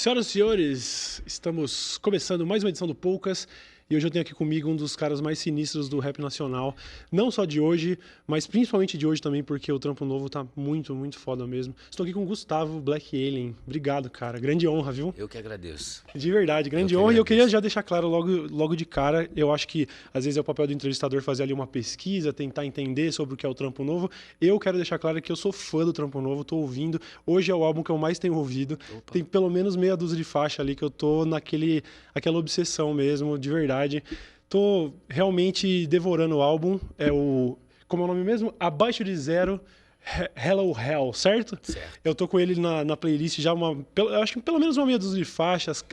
Senhoras e senhores, estamos começando mais uma edição do Poucas e hoje eu tenho aqui comigo um dos caras mais sinistros do rap nacional, não só de hoje, mas principalmente de hoje também, porque o trampo novo tá muito, muito foda mesmo. Estou aqui com o Gustavo Black Alien. Obrigado, cara. Grande honra, viu? Eu que agradeço. De verdade, grande honra. E eu queria já deixar claro logo de cara, eu acho que às vezes é o papel do entrevistador fazer ali uma pesquisa, tentar entender sobre o que é o trampo novo. Eu quero deixar claro que eu sou fã do trampo novo, tô ouvindo. Hoje é o álbum que eu mais tenho ouvido. Opa. Tem pelo menos meia dúzia de faixa ali que eu tô aquela obsessão mesmo, de verdade. Tô realmente devorando o álbum. Como é o nome mesmo? Abaixo de Zero, Hello Hell, certo? Certo. Eu tô com ele na playlist já eu acho que pelo menos uma meia dúzia de faixas.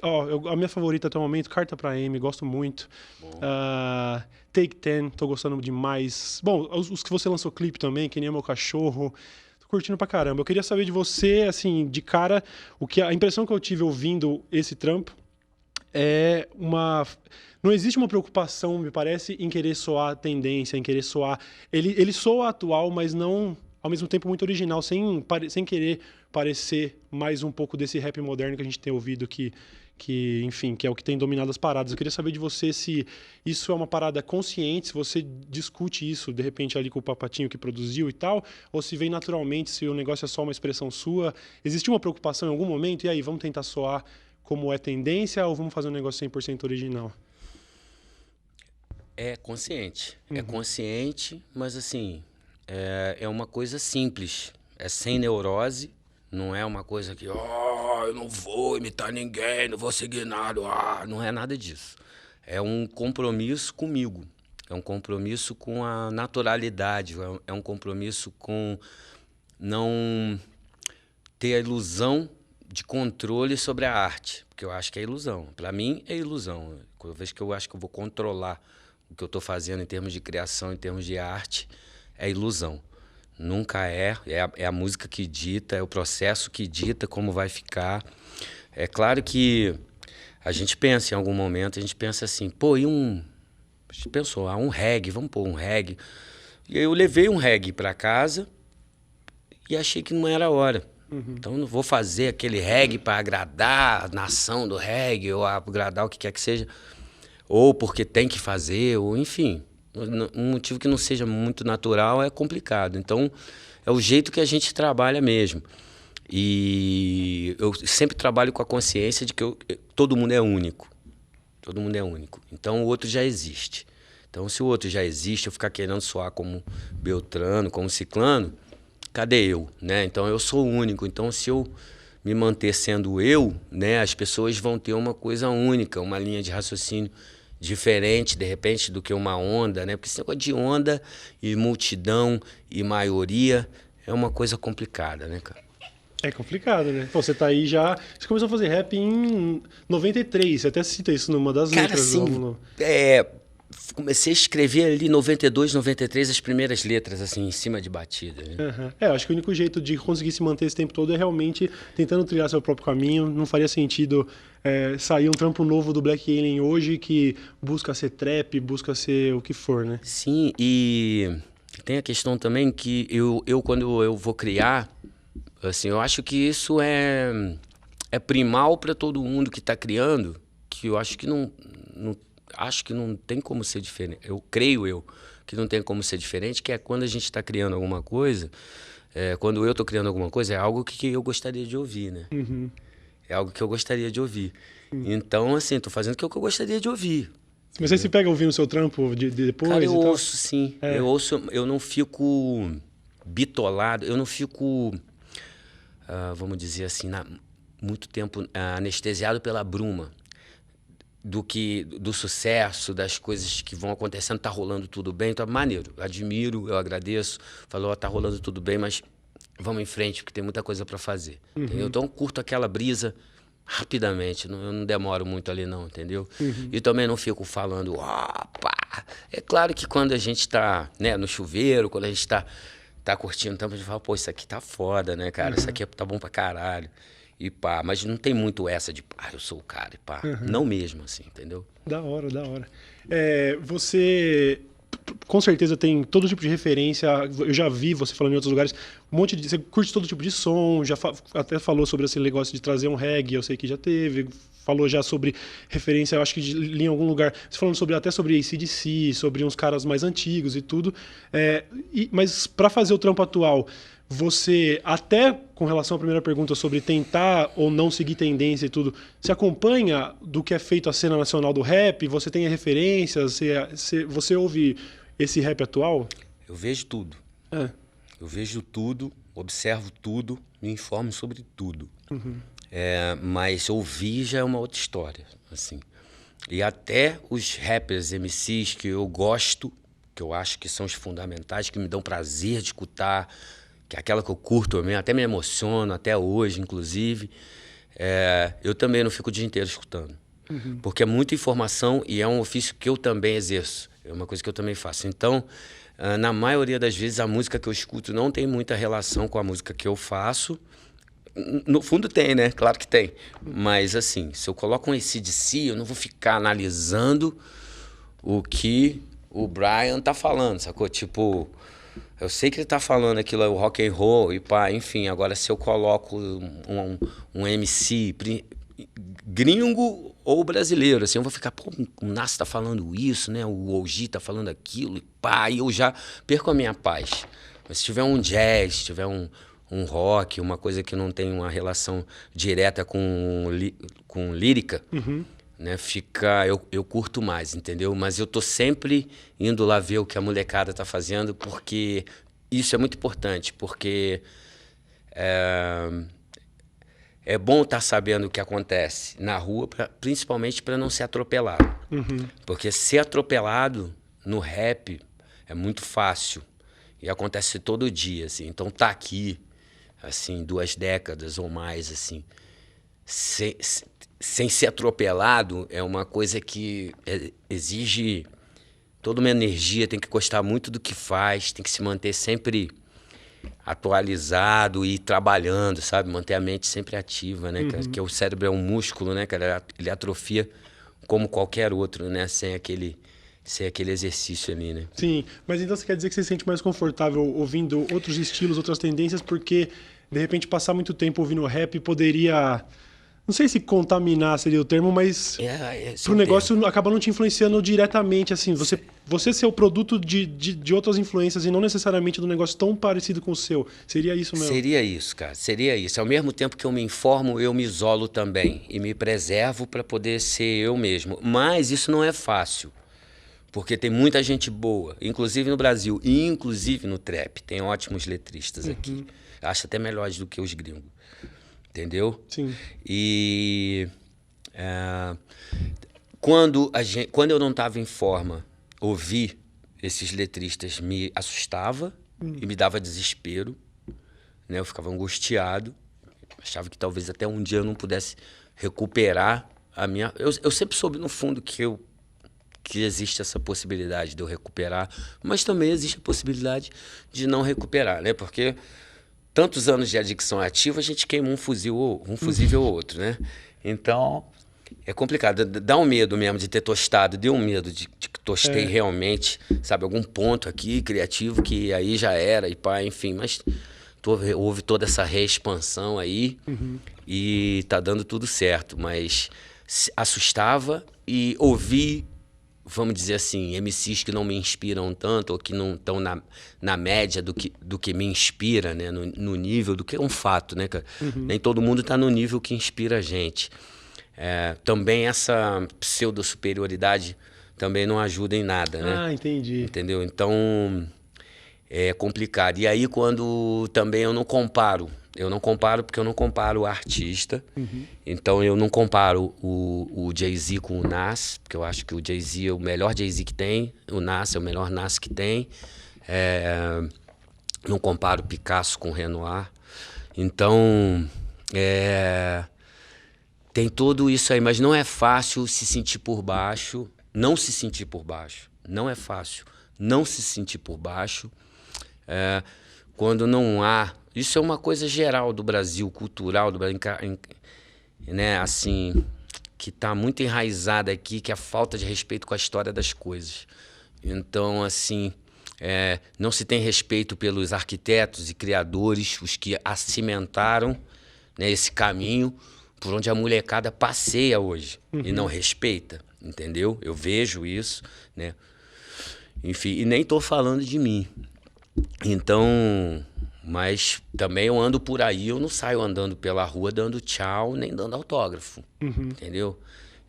A minha favorita até o momento, Carta pra M, gosto muito. Take 10, tô gostando demais. Bom, os que você lançou clipe também, Que Nem é Meu Cachorro. Tô curtindo pra caramba. Eu queria saber de você, assim, de cara, a impressão que eu tive ouvindo esse trampo é não existe uma preocupação, me parece, em querer soar tendência, em querer soar... Ele soa atual, mas não, ao mesmo tempo, muito original, sem querer parecer mais um pouco desse rap moderno que a gente tem ouvido, enfim, que é o que tem dominado as paradas. Eu queria saber de você se isso é uma parada consciente, se você discute isso, de repente, ali com o Papatinho que produziu e tal, ou se vem naturalmente, se o negócio é só uma expressão sua. Existe uma preocupação em algum momento? E aí, vamos tentar soar como é tendência ou vamos fazer um negócio 100% original? É consciente. Uhum. É consciente, mas assim, é uma coisa simples. É sem neurose, não é uma coisa que, eu não vou imitar ninguém, não vou seguir nada, não é nada disso. É um compromisso comigo, é um compromisso com a naturalidade, é um compromisso com não ter a ilusão de controle sobre a arte, porque eu acho que é ilusão. Para mim, é ilusão. Cada vez que eu acho que eu vou controlar o que eu estou fazendo em termos de criação, em termos de arte, é ilusão. Nunca é a música que dita, é o processo que dita como vai ficar. É claro que a gente pensa em algum momento, a gente pensa assim, a gente pensou, um reggae, vamos pôr um reggae. E eu levei um reggae para casa e achei que não era a hora. Então, não vou fazer aquele reggae para agradar a nação do reggae ou agradar o que quer que seja, ou porque tem que fazer, ou enfim. Um motivo que não seja muito natural é complicado. Então, é o jeito que a gente trabalha mesmo. E eu sempre trabalho com a consciência de que todo mundo é único. Todo mundo é único. Então, o outro já existe. Então, se o outro já existe, eu ficar querendo soar como Beltrano, como Ciclano, cadê eu, né? Então eu sou único. Então se eu me manter sendo eu, né, as pessoas vão ter uma coisa única, uma linha de raciocínio diferente, de repente, do que uma onda, né? Porque esse negócio de onda e multidão e maioria é uma coisa complicada, né, cara? É complicado, né? Pô, você tá aí já... Você começou a fazer rap em 93, você até cita isso numa das Cara, letras. assim, comecei a escrever ali em 92, 93 as primeiras letras, assim, em cima de batida. Né? Uhum. Acho que o único jeito de conseguir se manter esse tempo todo é realmente tentando trilhar seu próprio caminho. Não faria sentido sair um trampo novo do Black Alien hoje que busca ser trap, busca ser o que for, né? Sim, e tem a questão também que eu quando eu vou criar, assim, eu acho que isso é primal para todo mundo que está criando, que eu acho que acho que não tem como ser diferente. Creio que não tem como ser diferente, que é quando a gente está criando alguma coisa, quando eu estou criando alguma coisa, é algo que eu gostaria de ouvir, né? Uhum. É algo que eu gostaria de ouvir. Então, assim, estou fazendo o que eu gostaria de ouvir. Mas você se pega ouvindo o seu trampo depois? Cara, eu e tal? ouço, sim. Eu ouço, eu não fico bitolado, eu não fico, vamos dizer assim, muito tempo anestesiado pela bruma do sucesso, das coisas que vão acontecendo, tá rolando tudo bem, tá maneiro. Eu admiro, eu agradeço, falou, tá rolando tudo bem, mas vamos em frente, porque tem muita coisa para fazer. Entendeu? Então, eu curto aquela brisa rapidamente, eu não demoro muito ali não, entendeu? E também não fico falando, pá. É claro que quando a gente tá, né, no chuveiro, quando a gente tá curtindo, então a gente fala, pô, isso aqui tá foda, né, cara? Isso aqui tá bom pra caralho. E pá, mas não tem muito essa de, eu sou o cara, e pá. Não mesmo, assim, entendeu? Da hora, da hora. Você... com certeza tem todo tipo de referência. Eu já vi você falando em outros lugares, você curte todo tipo de som, até falou sobre esse negócio de trazer um reggae, eu sei que já teve. Falou já sobre referência, eu acho que li em algum lugar, você falando até sobre AC/DC, sobre uns caras mais antigos e tudo. Mas para fazer o trampo atual, você, até com relação à primeira pergunta sobre tentar ou não seguir tendência e tudo, você acompanha do que é feito a cena nacional do rap? Você tem referências? Você ouve esse rap atual? Eu vejo tudo. Eu vejo tudo, observo tudo, me informo sobre tudo. Mas ouvir já é uma outra história, assim. E até os rappers, MCs que eu gosto, que eu acho que são os fundamentais, que me dão prazer de escutar, que é aquela que eu curto, até me emociono, até hoje, inclusive, eu também não fico o dia inteiro escutando. Porque é muita informação e é um ofício que eu também exerço, é uma coisa que eu também faço. Então, na maioria das vezes, a música que eu escuto não tem muita relação com a música que eu faço. No fundo tem, né? Claro que tem. Mas, assim, se eu coloco um AC/DC, eu não vou ficar analisando o que o Brian tá falando, sacou? Tipo, eu sei que ele tá falando aquilo, o rock and roll e pá, enfim. Agora, se eu coloco um MC gringo ou brasileiro, assim, eu vou ficar, pô, o Nas tá falando isso, né? O OG tá falando aquilo e pá, e eu já perco a minha paz. Mas se tiver um jazz, se tiver um rock, uma coisa que não tem uma relação direta com lírica, né, eu curto mais, entendeu? Mas eu tô sempre indo lá ver o que a molecada tá fazendo, porque isso é muito importante, porque é bom estar sabendo o que acontece na rua, principalmente para não ser atropelado. Porque ser atropelado no rap é muito fácil e acontece todo dia, assim. Então tá aqui, assim, 2 décadas ou mais, assim, sem ser atropelado, é uma coisa que exige toda uma energia, tem que gostar muito do que faz, tem que se manter sempre atualizado e trabalhando, sabe? Manter a mente sempre ativa, né, cara? Porque o cérebro é um músculo, né, cara? Ele atrofia como qualquer outro, né? Sem aquele exercício ali, né? Sim, mas então você quer dizer que você se sente mais confortável ouvindo outros estilos, outras tendências, porque de repente passar muito tempo ouvindo rap poderia, não sei se contaminar seria o termo, mas pro negócio acaba não te influenciando diretamente, assim, você ser o produto de outras influências e não necessariamente de um negócio tão parecido com o seu. Seria isso mesmo? Seria isso, cara, seria isso. Ao mesmo tempo que eu me informo, eu me isolo também e me preservo para poder ser eu mesmo. Mas isso não é fácil. Porque tem muita gente boa, inclusive no Brasil, e inclusive no trap. Tem ótimos letristas aqui. Acho até melhores do que os gringos. Entendeu? Sim. E quando eu não estava em forma, ouvir esses letristas me assustava e me dava desespero. Né? Eu ficava angustiado. Achava que talvez até um dia eu não pudesse recuperar a minha... Eu sempre soube, no fundo, que existe essa possibilidade de eu recuperar, mas também existe a possibilidade de não recuperar, né? Porque tantos anos de adicção ativa, a gente queima um fusível ou outro, né? Então, é complicado. Dá um medo mesmo de ter tostado, deu um medo de que tostei realmente, sabe, algum ponto aqui criativo que aí já era e pá, enfim, mas houve toda essa reexpansão aí e tá dando tudo certo, mas assustava e ouvi, vamos dizer assim, MCs que não me inspiram tanto ou que não estão na média do que me inspira, né? No nível do que é um fato, né, cara? Nem todo mundo está no nível que inspira a gente. Também essa pseudo-superioridade também não ajuda em nada, né? Ah, entendi. Entendeu? Então, é complicado. E aí, quando também eu não comparo porque eu não comparo o artista. Então, eu não comparo o Jay-Z com o Nas, porque eu acho que o Jay-Z é o melhor Jay-Z que tem, o Nas é o melhor Nas que tem. Não comparo Picasso com Renoir. Então, tem tudo isso aí, mas não é fácil se sentir por baixo, não se sentir por baixo. Não é fácil não se sentir por baixo. Quando não há... Isso é uma coisa geral do Brasil, cultural do Brasil, né? Assim, que está muito enraizada aqui, que é a falta de respeito com a história das coisas. Então, assim, não se tem respeito pelos arquitetos e criadores, os que cimentaram, né, esse caminho por onde a molecada passeia hoje e não respeita, entendeu? Eu vejo isso, né? Enfim, e nem tô falando de mim. Então, mas também eu ando por aí, eu não saio andando pela rua dando tchau, nem dando autógrafo, entendeu?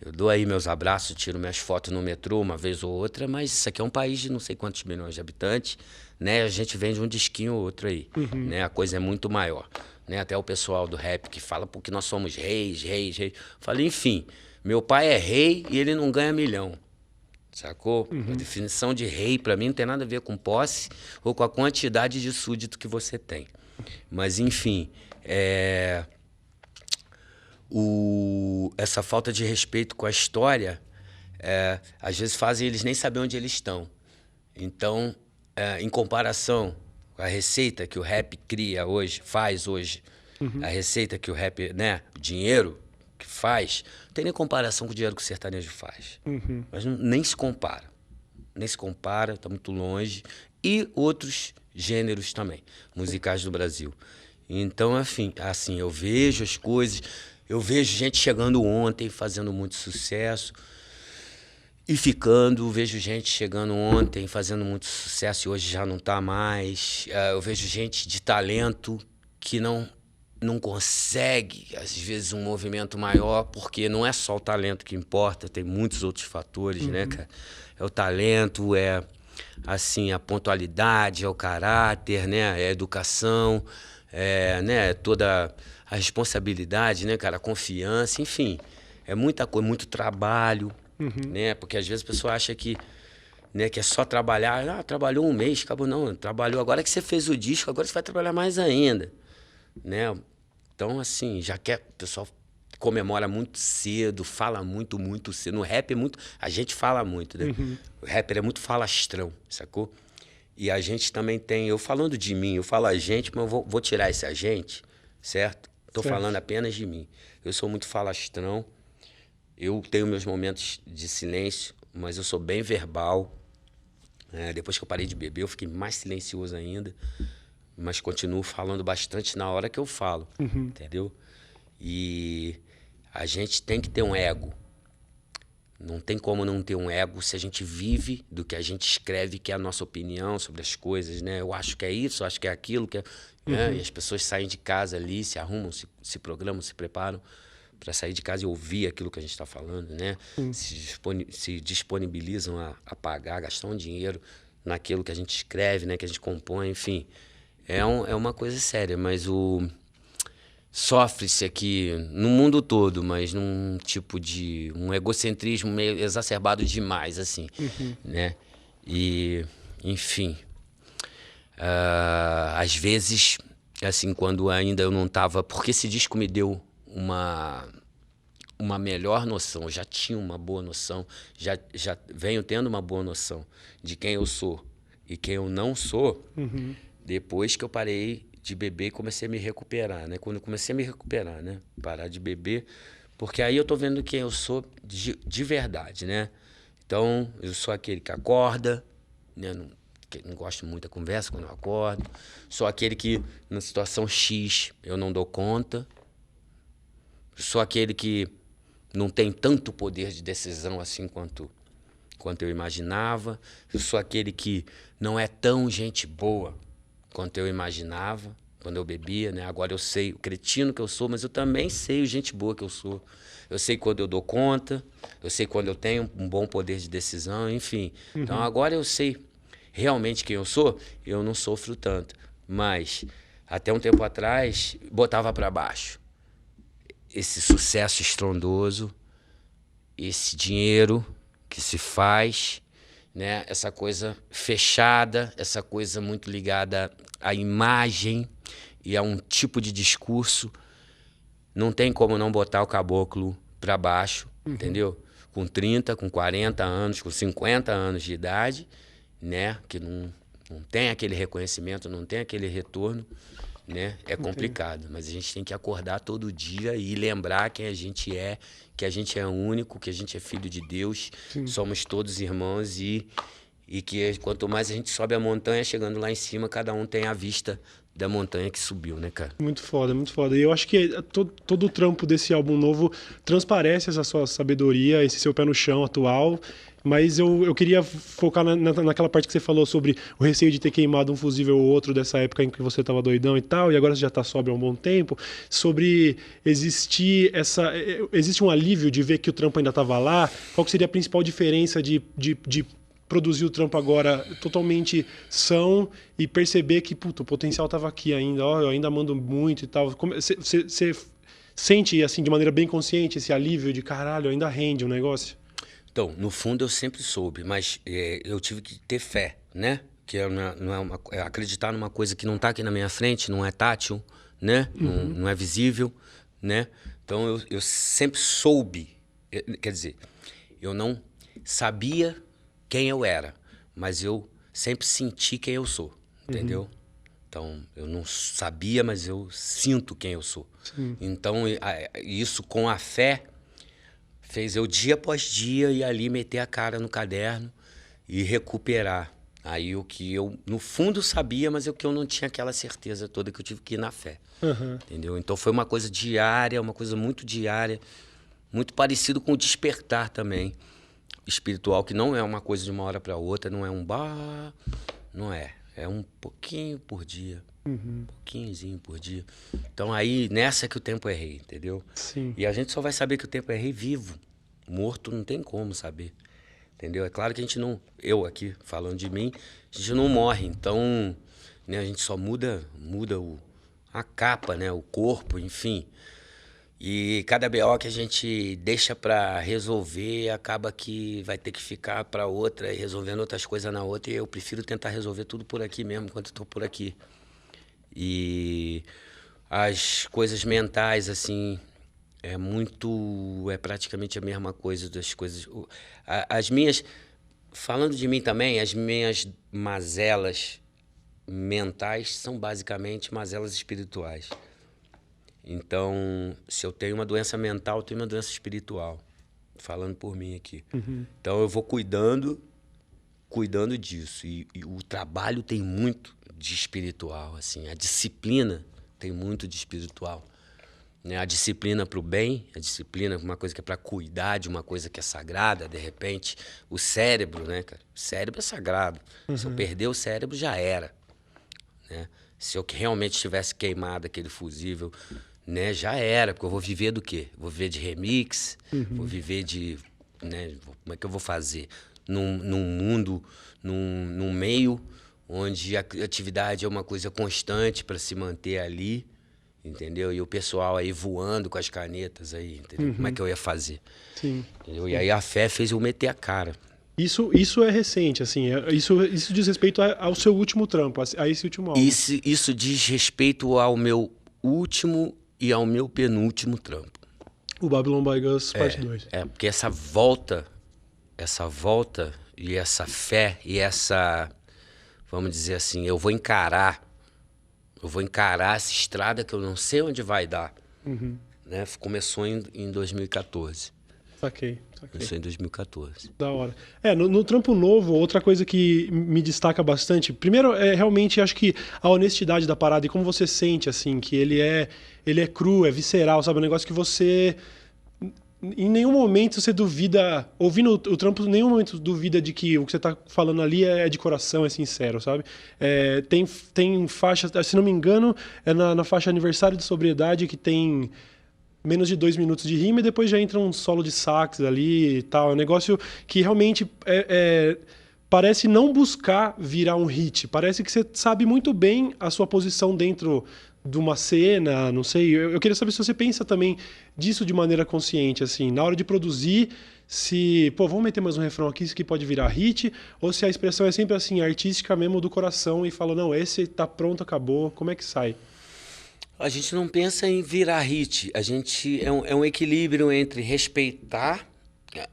Eu dou aí meus abraços, tiro minhas fotos no metrô uma vez ou outra, mas isso aqui é um país de não sei quantos milhões de habitantes, né? A gente vende um disquinho ou outro aí, né? A coisa é muito maior, né? Até o pessoal do rap que fala porque nós somos reis, reis, reis. Falei, enfim, meu pai é rei e ele não ganha milhão. Sacou? A definição de rei, para mim, não tem nada a ver com posse ou com a quantidade de súdito que você tem. Mas, enfim, essa falta de respeito com a história, às vezes fazem eles nem saber onde eles estão. Então, em comparação com a receita que o rap cria hoje, faz hoje, a receita que o rap, né, o dinheiro que faz, não tem nem comparação com o dinheiro que o sertanejo faz. Mas nem se compara. Nem se compara, está muito longe. E outros gêneros também, musicais do Brasil. Então, assim, eu vejo as coisas, eu vejo gente chegando ontem, fazendo muito sucesso, e vejo gente chegando ontem, fazendo muito sucesso, e hoje já não está mais. Eu vejo gente de talento que não consegue, às vezes, um movimento maior, porque não é só o talento que importa, tem muitos outros fatores, né, cara? É o talento, assim, a pontualidade, é o caráter, né? É a educação, né? Toda a responsabilidade, né, cara? A confiança, enfim. É muita coisa, muito trabalho, né? Porque às vezes a pessoa acha que, né, que é só trabalhar. Trabalhou um mês, acabou. Não, trabalhou. Agora que você fez o disco, agora você vai trabalhar mais ainda, né? Então, assim, já que o pessoal comemora muito cedo, fala muito, muito cedo. No rap a gente fala muito, né? O rapper é muito falastrão, sacou? E a gente também tem, eu falando de mim, eu falo a gente, mas eu vou tirar esse a gente, certo? Tô falando apenas de mim. Eu sou muito falastrão, eu tenho meus momentos de silêncio, mas eu sou bem verbal. Depois que eu parei de beber, eu fiquei mais silencioso ainda. Mas continuo falando bastante na hora que eu falo, entendeu? E a gente tem que ter um ego. Não tem como não ter um ego se a gente vive do que a gente escreve, que é a nossa opinião sobre as coisas, né? Eu acho que é isso, eu acho que é aquilo, né? E as pessoas saem de casa ali, se arrumam, se programam, se preparam para sair de casa e ouvir aquilo que a gente está falando, né? Se disponibilizam a pagar, gastar um dinheiro naquilo que a gente escreve, né? Que a gente compõe, enfim. É uma coisa séria, mas sofre-se aqui no mundo todo, mas num tipo de um egocentrismo meio exacerbado demais, assim, né? E, enfim, às vezes, assim, quando ainda eu não estava... Porque esse disco me deu uma melhor noção, eu já tinha uma boa noção, já venho tendo uma boa noção de quem eu sou e quem eu não sou, depois que eu parei de beber e comecei a me recuperar, né? Quando eu comecei a me recuperar, né? Parar de beber, porque aí eu tô vendo quem eu sou de verdade, né? Então, eu sou aquele que acorda, né? Não gosto muito da conversa quando eu acordo. Sou aquele que, na situação X, eu não dou conta. Sou aquele que não tem tanto poder de decisão assim quanto eu imaginava. Eu sou aquele que não é tão gente boa quanto eu imaginava quando eu bebia, né? Agora eu sei o cretino que eu sou, mas eu também sei o gente boa que eu sou. Eu sei quando eu dou conta, eu sei quando eu tenho um bom poder de decisão, enfim. Então agora eu sei realmente quem eu sou, eu não sofro tanto. Mas até um tempo atrás, botava para baixo esse sucesso estrondoso, esse dinheiro que se faz, né? Essa coisa fechada, essa coisa muito ligada à imagem e a um tipo de discurso. Não tem como não botar o caboclo para baixo, entendeu? Com 30, com 40 anos, com 50 anos de idade, né? Que não tem aquele reconhecimento, não tem aquele retorno, né? É complicado, mas a gente tem que acordar todo dia e lembrar quem a gente é, que a gente é único, que a gente é filho de Deus, somos todos irmãos e E que quanto mais a gente sobe a montanha, chegando lá em cima, cada um tem a vista da montanha que subiu, né, cara? Muito foda, muito foda. E eu acho que todo o trampo desse álbum novo transparece essa sua sabedoria, esse seu pé no chão atual. Mas eu queria focar naquela parte que você falou sobre o receio de ter queimado um fusível ou outro dessa época em que você estava doidão e tal, e agora você já está sóbrio há um bom tempo, sobre existe um alívio de ver que o trampo ainda estava lá. Qual que seria a principal diferença de produzir o trampo agora totalmente são e perceber que, puto, o potencial estava aqui ainda, ó, eu ainda mando muito e tal. Você sente, assim, de maneira bem consciente esse alívio de, caralho, ainda rende o negócio? Então, no fundo eu sempre soube, mas eu tive que ter fé, né? Que é acreditar numa coisa que não está aqui na minha frente, não é tátil, né? Não é visível, né? Então eu sempre soube, quer dizer, eu não sabia quem eu era, mas eu sempre senti quem eu sou, entendeu? Então, eu não sabia, mas eu sinto quem eu sou. Sim. Então, isso com a fé fez eu dia após dia ir ali meter a cara no caderno e recuperar. Aí o que eu, no fundo, sabia, mas o que eu não tinha aquela certeza toda, que eu tive que ir na fé. Entendeu? Então foi uma coisa diária, uma coisa muito diária, muito parecido com o despertar também espiritual, que não é uma coisa de uma hora para outra, não é um não é. É um pouquinho por dia. Um pouquinhozinho por dia. Então aí, nessa que o tempo é rei, entendeu? Sim. E a gente só vai saber que o tempo é rei vivo. Morto não tem como saber. Entendeu? É claro que a gente não... Eu aqui, falando de mim, a gente não morre. Então, né, a gente só muda a capa, né? O corpo, enfim. E cada BO que a gente deixa para resolver, acaba que vai ter que ficar para outra e resolvendo outras coisas na outra. E eu prefiro tentar resolver tudo por aqui mesmo, enquanto eu tô por aqui. E as coisas mentais, assim, é praticamente a mesma coisa das coisas. As minhas, falando de mim também, as minhas mazelas mentais são basicamente mazelas espirituais. Então, se eu tenho uma doença mental, eu tenho uma doença espiritual. Falando por mim aqui. Então, eu vou cuidando disso. E o trabalho tem muito de espiritual, assim. A disciplina tem muito de espiritual. Né? A disciplina para o bem, a disciplina uma coisa que é para cuidar de uma coisa que é sagrada, de repente. O cérebro, né, cara? O cérebro é sagrado. Se eu perder o cérebro, já era. Né? Se eu realmente tivesse queimado aquele fusível, né, já era, porque eu vou viver do quê? Vou viver de remix, vou viver de... Né, como é que eu vou fazer? Num mundo, num meio onde a atividade é uma coisa constante para se manter ali, entendeu? E o pessoal aí voando com as canetas aí, entendeu? Como é que eu ia fazer? Sim. Entendeu? E aí a fé fez eu meter a cara. Isso é recente, assim, isso diz respeito ao seu último trampo, a esse último álbum. Isso diz respeito ao meu último e ao meu penúltimo trampo. O Babylon by Gus, parte 2. Porque essa volta e essa fé e essa, vamos dizer assim, eu vou encarar essa estrada que eu não sei onde vai dar. Né? Começou em 2014. Saquei. Começou em 2014. Da hora. No trampo novo, outra coisa que me destaca bastante, primeiro realmente acho que a honestidade da parada e como você sente, assim, que ele é cru, é visceral, sabe? Um negócio que você... Em nenhum momento você duvida, ouvindo o trampo, em nenhum momento duvida de que o que você está falando ali é de coração, é sincero, sabe? Tem faixa, se não me engano, é na faixa Aniversário de Sobriedade, que tem menos de 2 minutos de rima e depois já entra um solo de sax ali e tal. É um negócio que realmente parece não buscar virar um hit. Parece que você sabe muito bem a sua posição dentro de uma cena, não sei. Eu queria saber se você pensa também disso de maneira consciente, assim, na hora de produzir, se, vamos meter mais um refrão aqui, isso aqui pode virar hit, ou se a expressão é sempre assim, artística mesmo do coração e fala, não, esse tá pronto, acabou, como é que sai? A gente não pensa em virar hit, a gente é um equilíbrio entre respeitar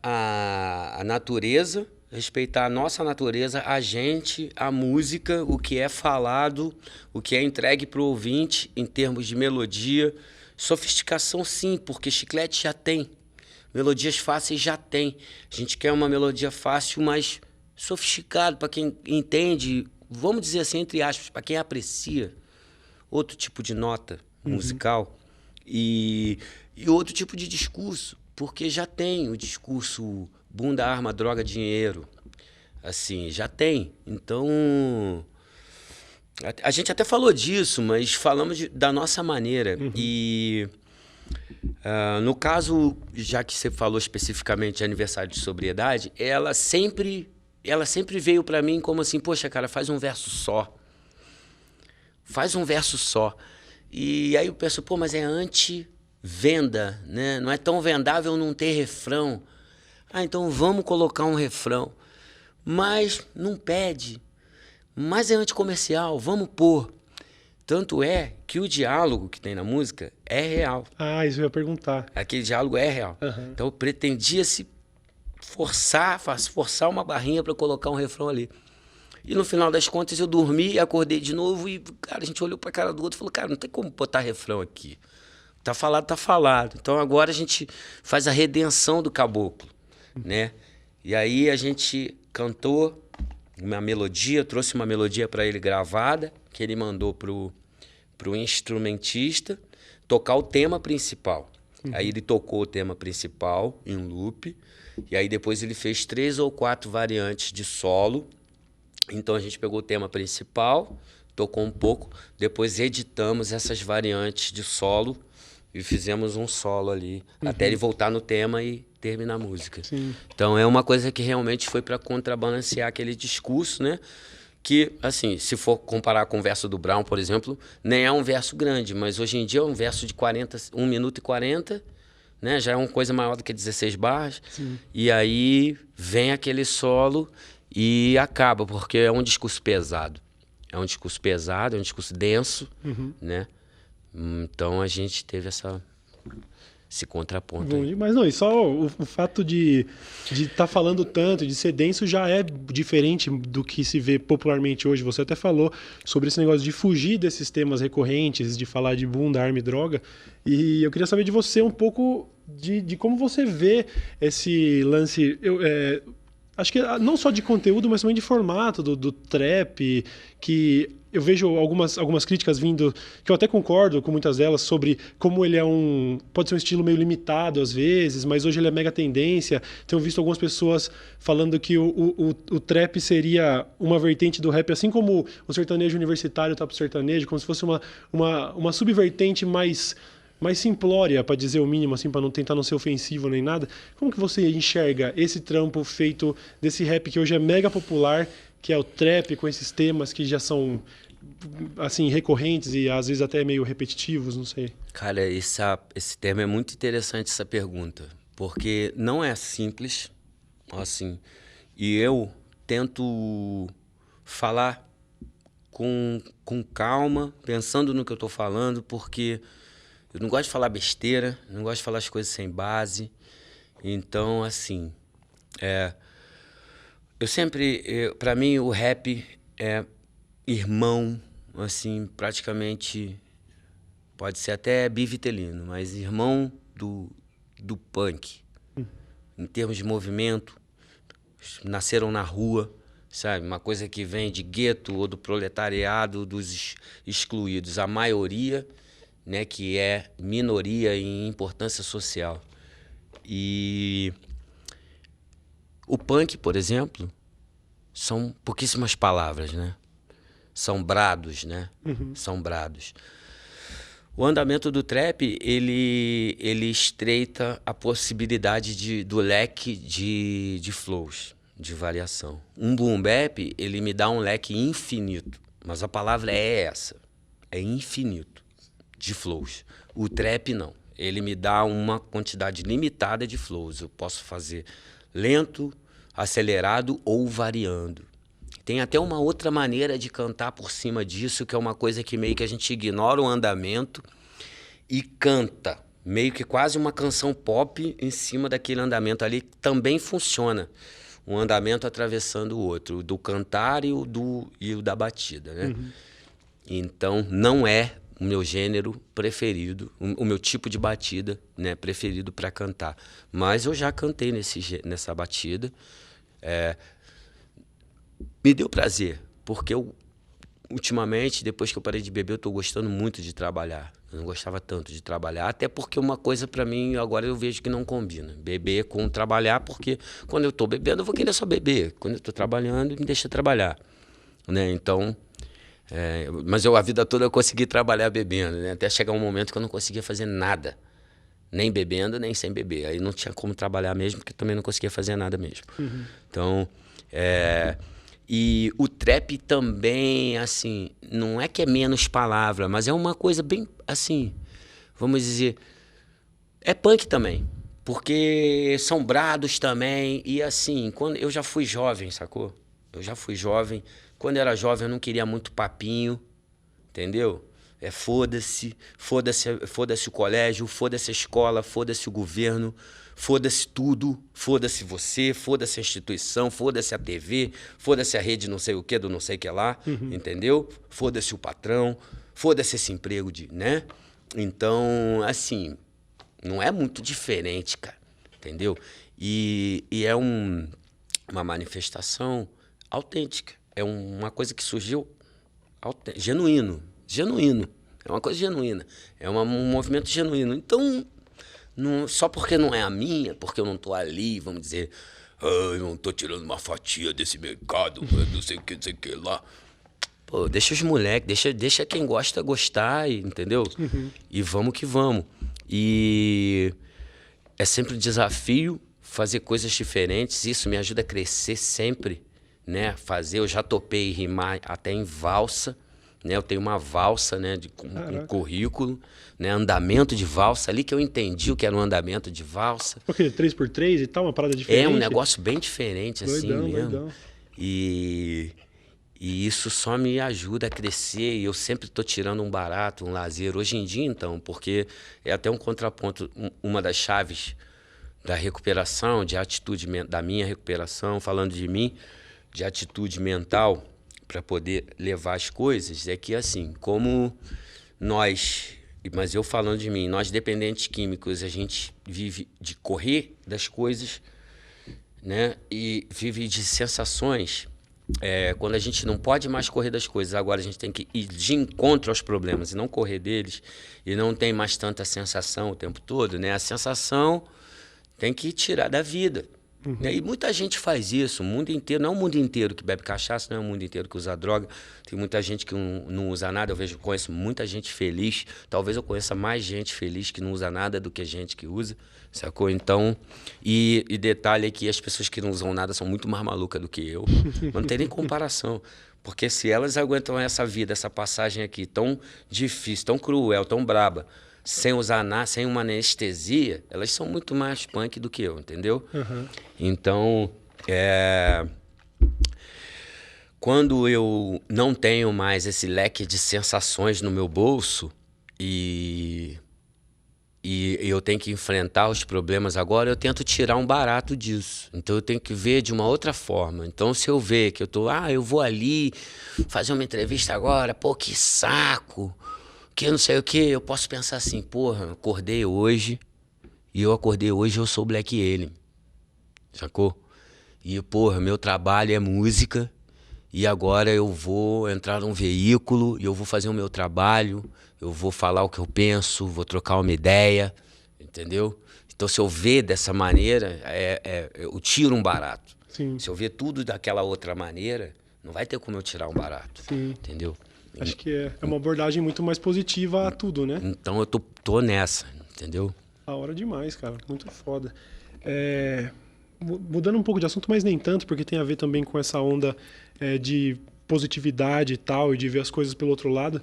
a natureza, respeitar a nossa natureza, a gente, a música, o que é falado, o que é entregue para o ouvinte em termos de melodia. Sofisticação sim, porque chiclete já tem, melodias fáceis já tem. A gente quer uma melodia fácil, mas sofisticado para quem entende, vamos dizer assim, entre aspas, para quem aprecia outro tipo de nota musical e outro tipo de discurso, porque já tem o discurso bunda, arma, droga, dinheiro, assim, já tem. Então, a gente até falou disso, mas falamos da nossa maneira. E no caso, já que você falou especificamente de aniversário de sobriedade, ela sempre veio para mim como assim, poxa, cara, faz um verso só. Faz um verso só. E aí eu penso, pô, mas é anti-venda, né? Não é tão vendável não ter refrão. Ah, então vamos colocar um refrão. Mas não pede. Mas é anticomercial, vamos pôr. Tanto é que o diálogo que tem na música é real. Ah, isso eu ia perguntar. Aquele diálogo é real. Então pretendia-se forçar uma barrinha para colocar um refrão ali. E no final das contas eu dormi e acordei de novo e, cara, a gente olhou pra cara do outro e falou, cara, não tem como botar refrão aqui. Tá falado, tá falado. Então agora a gente faz a redenção do caboclo, né? E aí a gente cantou uma melodia, trouxe uma melodia para ele gravada, que ele mandou pro instrumentista tocar o tema principal. Aí ele tocou o tema principal em loop, e aí depois ele fez 3 ou 4 variantes de solo. Então a gente pegou o tema principal, tocou um pouco, depois editamos essas variantes de solo e fizemos um solo ali, até ele voltar no tema e terminar a música. Sim. Então é uma coisa que realmente foi para contrabalancear aquele discurso, né? Que, assim, se for comparar com o verso do Brown, por exemplo, nem é um verso grande, mas hoje em dia é um verso de 1 minuto e 40, né? Já é uma coisa maior do que 16 barras. Sim. E aí vem aquele solo e acaba, porque é um discurso pesado. É um discurso pesado, é um discurso denso, né? Então a gente teve esse contraponto. Bom, mas não, e só o fato de estar falando tanto, de ser denso, já é diferente do que se vê popularmente hoje. Você até falou sobre esse negócio de fugir desses temas recorrentes, de falar de bunda, arma e droga. E eu queria saber de você um pouco de como você vê esse lance. Acho que não só de conteúdo, mas também de formato do trap, que eu vejo algumas críticas vindo, que eu até concordo com muitas delas, sobre como ele pode ser um estilo meio limitado às vezes, mas hoje ele é mega tendência. Tenho visto algumas pessoas falando que o trap seria uma vertente do rap, assim como o sertanejo universitário tá pro sertanejo, como se fosse uma subvertente mais simplória, para dizer o mínimo, assim, para não tentar não ser ofensivo nem nada. Como que você enxerga esse trampo feito desse rap que hoje é mega popular, que é o trap, com esses temas que já são, assim, recorrentes e às vezes até meio repetitivos, não sei. Cara, esse tema é muito interessante, essa pergunta, porque não é simples, assim, e eu tento falar com calma, pensando no que eu estou falando, porque eu não gosto de falar besteira, não gosto de falar as coisas sem base. Então, assim, para mim, o rap é irmão, assim, praticamente, pode ser até bivitelino, mas irmão do punk. Em termos de movimento, nasceram na rua, sabe? Uma coisa que vem de gueto ou do proletariado, dos excluídos. A maioria, né, que é minoria em importância social. E o punk, por exemplo, são pouquíssimas palavras, né? São brados, né? São brados. O andamento do trap, ele estreita a possibilidade do leque de flows, de variação. Um boom bap, ele me dá um leque infinito, mas a palavra é essa, é infinito de flows. O trap não, ele me dá uma quantidade limitada de flows. Eu posso fazer lento, acelerado ou variando. Tem até uma outra maneira de cantar por cima disso, que é uma coisa que meio que a gente ignora o andamento e canta. Meio que quase uma canção pop em cima daquele andamento ali, que também funciona. Um andamento atravessando o outro, o do cantar e o da batida, né? Então, não é o meu gênero preferido, o meu tipo de batida, né, preferido para cantar. Mas eu já cantei nessa batida. me deu prazer, porque eu, ultimamente, depois que eu parei de beber, eu estou gostando muito de trabalhar. Eu não gostava tanto de trabalhar, até porque uma coisa para mim, agora eu vejo que não combina. Beber com trabalhar, porque quando eu estou bebendo, eu vou querer só beber. Quando eu estou trabalhando, me deixa trabalhar. Né? Então, mas eu a vida toda eu consegui trabalhar bebendo, né? Até chegar um momento que eu não conseguia fazer nada. Nem bebendo, nem sem beber. Aí não tinha como trabalhar mesmo, porque eu também não conseguia fazer nada mesmo. Uhum. Então, e o trap também, assim, não é que é menos palavra, mas é uma coisa bem, assim, vamos dizer, é punk também. Porque são brados também. E assim, quando eu já fui jovem, sacou? Eu já fui jovem. Quando eu era jovem, eu não queria muito papinho, entendeu? Foda-se, foda-se o colégio, foda-se a escola, foda-se o governo, foda-se tudo, foda-se você, foda-se a instituição, foda-se a TV, foda-se a rede não sei o que, do não sei o que lá, entendeu? Foda-se o patrão, foda-se esse emprego né? Então, assim, não é muito diferente, cara, entendeu? E é uma manifestação autêntica, é uma coisa que surgiu genuíno. É uma coisa genuína. É um movimento genuíno. Então, só porque não é a minha, porque eu não estou ali, vamos dizer, eu não estou tirando uma fatia desse mercado, não sei o que lá. Pô, deixa os moleques, deixa quem gosta gostar, entendeu? E vamos que vamos. E é sempre um desafio fazer coisas diferentes. Isso me ajuda a crescer sempre, né? Eu já topei rimar até em valsa. Né, eu tenho uma valsa, né, um currículo, né, andamento de valsa, ali que eu entendi o que era um andamento de valsa. O quê? 3x3 e tal, uma parada diferente? É um negócio bem diferente, doidão, assim mesmo. Doidão. E isso só me ajuda a crescer, e eu sempre estou tirando um barato, um lazer. Hoje em dia, então, porque é até um contraponto, uma das chaves da recuperação, de atitude, da minha recuperação, falando de mim, de atitude mental, para poder levar as coisas, é que assim, como nós, mas eu falando de mim, nós dependentes químicos, a gente vive de correr das coisas, né? E vive de sensações. Quando a gente não pode mais correr das coisas, agora a gente tem que ir de encontro aos problemas e não correr deles, e não tem mais tanta sensação o tempo todo, né? A sensação tem que tirar da vida. E muita gente faz isso, o mundo inteiro, não é o mundo inteiro que bebe cachaça, não é o mundo inteiro que usa droga, tem muita gente que não usa nada, conheço muita gente feliz, talvez eu conheça mais gente feliz que não usa nada do que gente que usa, sacou? Então, e detalhe é que as pessoas que não usam nada são muito mais malucas do que eu, mas não tem nem comparação, porque se elas aguentam essa vida, essa passagem aqui tão difícil, tão cruel, tão braba, sem usar nada, sem uma anestesia, elas são muito mais punk do que eu, entendeu? Então, quando eu não tenho mais esse leque de sensações no meu bolso e eu tenho que enfrentar os problemas agora, eu tento tirar um barato disso. Então eu tenho que ver de uma outra forma. Então se eu ver que eu vou ali fazer uma entrevista agora, pô, que saco, que não sei o que, eu posso pensar assim, porra, acordei hoje, eu sou Black Alien, sacou? E, porra, meu trabalho é música, e agora eu vou entrar num veículo, e eu vou fazer o meu trabalho, eu vou falar o que eu penso, vou trocar uma ideia, entendeu? Então, se eu ver dessa maneira, eu tiro um barato. Sim. Se eu ver tudo daquela outra maneira, não vai ter como eu tirar um barato, entendeu? Acho que é uma abordagem muito mais positiva a tudo, né? Então eu tô nessa, entendeu? Da hora demais, cara. Muito foda. Mudando um pouco de assunto, mas nem tanto, porque tem a ver também com essa onda de positividade e tal, e de ver as coisas pelo outro lado.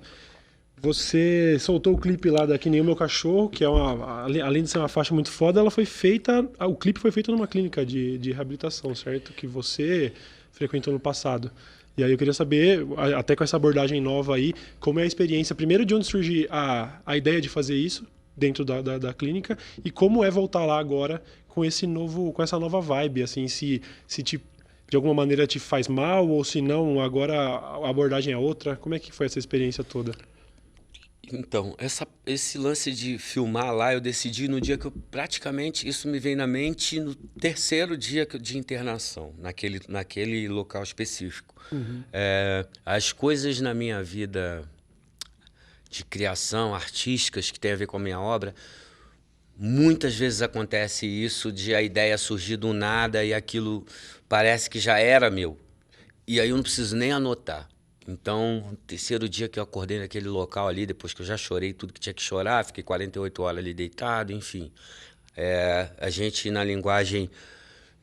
Você soltou o clipe lá da Que Nem o Meu Cachorro, que é além de ser uma faixa muito foda, o clipe foi feito numa clínica de reabilitação, certo? Que você frequentou no passado. E aí eu queria saber, até com essa abordagem nova aí, como é a experiência, primeiro de onde surge a ideia de fazer isso dentro da clínica, e como é voltar lá agora com essa nova vibe, assim, se de alguma maneira te faz mal, ou se não, agora a abordagem é outra. Como é que foi essa experiência toda? Então, esse lance de filmar lá, eu decidi no dia que eu praticamente, isso me veio na mente no terceiro dia de internação, naquele local específico. As coisas na minha vida de criação, artísticas, que tem a ver com a minha obra, muitas vezes acontece isso de a ideia surgir do nada e aquilo parece que já era meu. E aí eu não preciso nem anotar. Então, no terceiro dia que eu acordei naquele local ali, depois que eu já chorei tudo que tinha que chorar, fiquei 48 horas ali deitado, enfim. A gente, na linguagem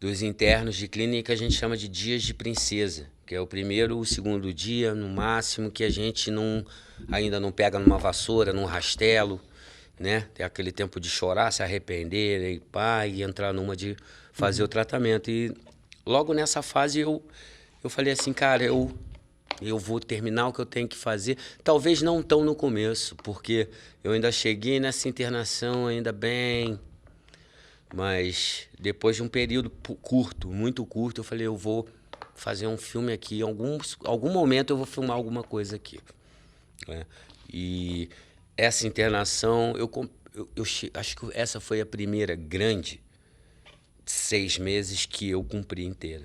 dos internos de clínica, a gente chama de dias de princesa, que é o primeiro, o segundo dia, no máximo, que a gente ainda não pega numa vassoura, num rastelo, né? Tem aquele tempo de chorar, se arrepender, e entrar numa de fazer o tratamento. E logo nessa fase eu falei assim, cara, eu vou terminar o que eu tenho que fazer. Talvez não tão no começo, porque eu ainda cheguei nessa internação ainda bem. Mas depois de um período curto, muito curto, eu falei, eu vou fazer um filme aqui. Em algum momento eu vou filmar alguma coisa aqui. E essa internação, acho que essa foi a primeira grande 6 meses que eu cumpri inteira.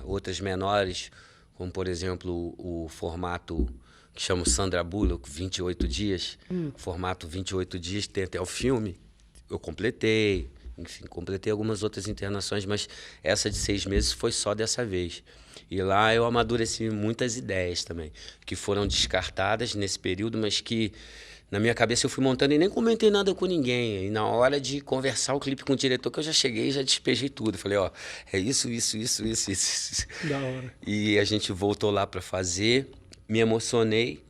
Outras menores, como por exemplo o formato que chama Sandra Bullock, 28 dias, formato 28 dias, tem até o filme, eu completei, enfim, completei algumas outras internações, mas essa de 6 meses foi só dessa vez. E lá eu amadureci muitas ideias também, que foram descartadas nesse período, mas que na minha cabeça eu fui montando e nem comentei nada com ninguém. E na hora de conversar o clipe com o diretor, que eu já cheguei e já despejei tudo. Falei, ó, é isso. Da hora. E a gente voltou lá para fazer, me emocionei.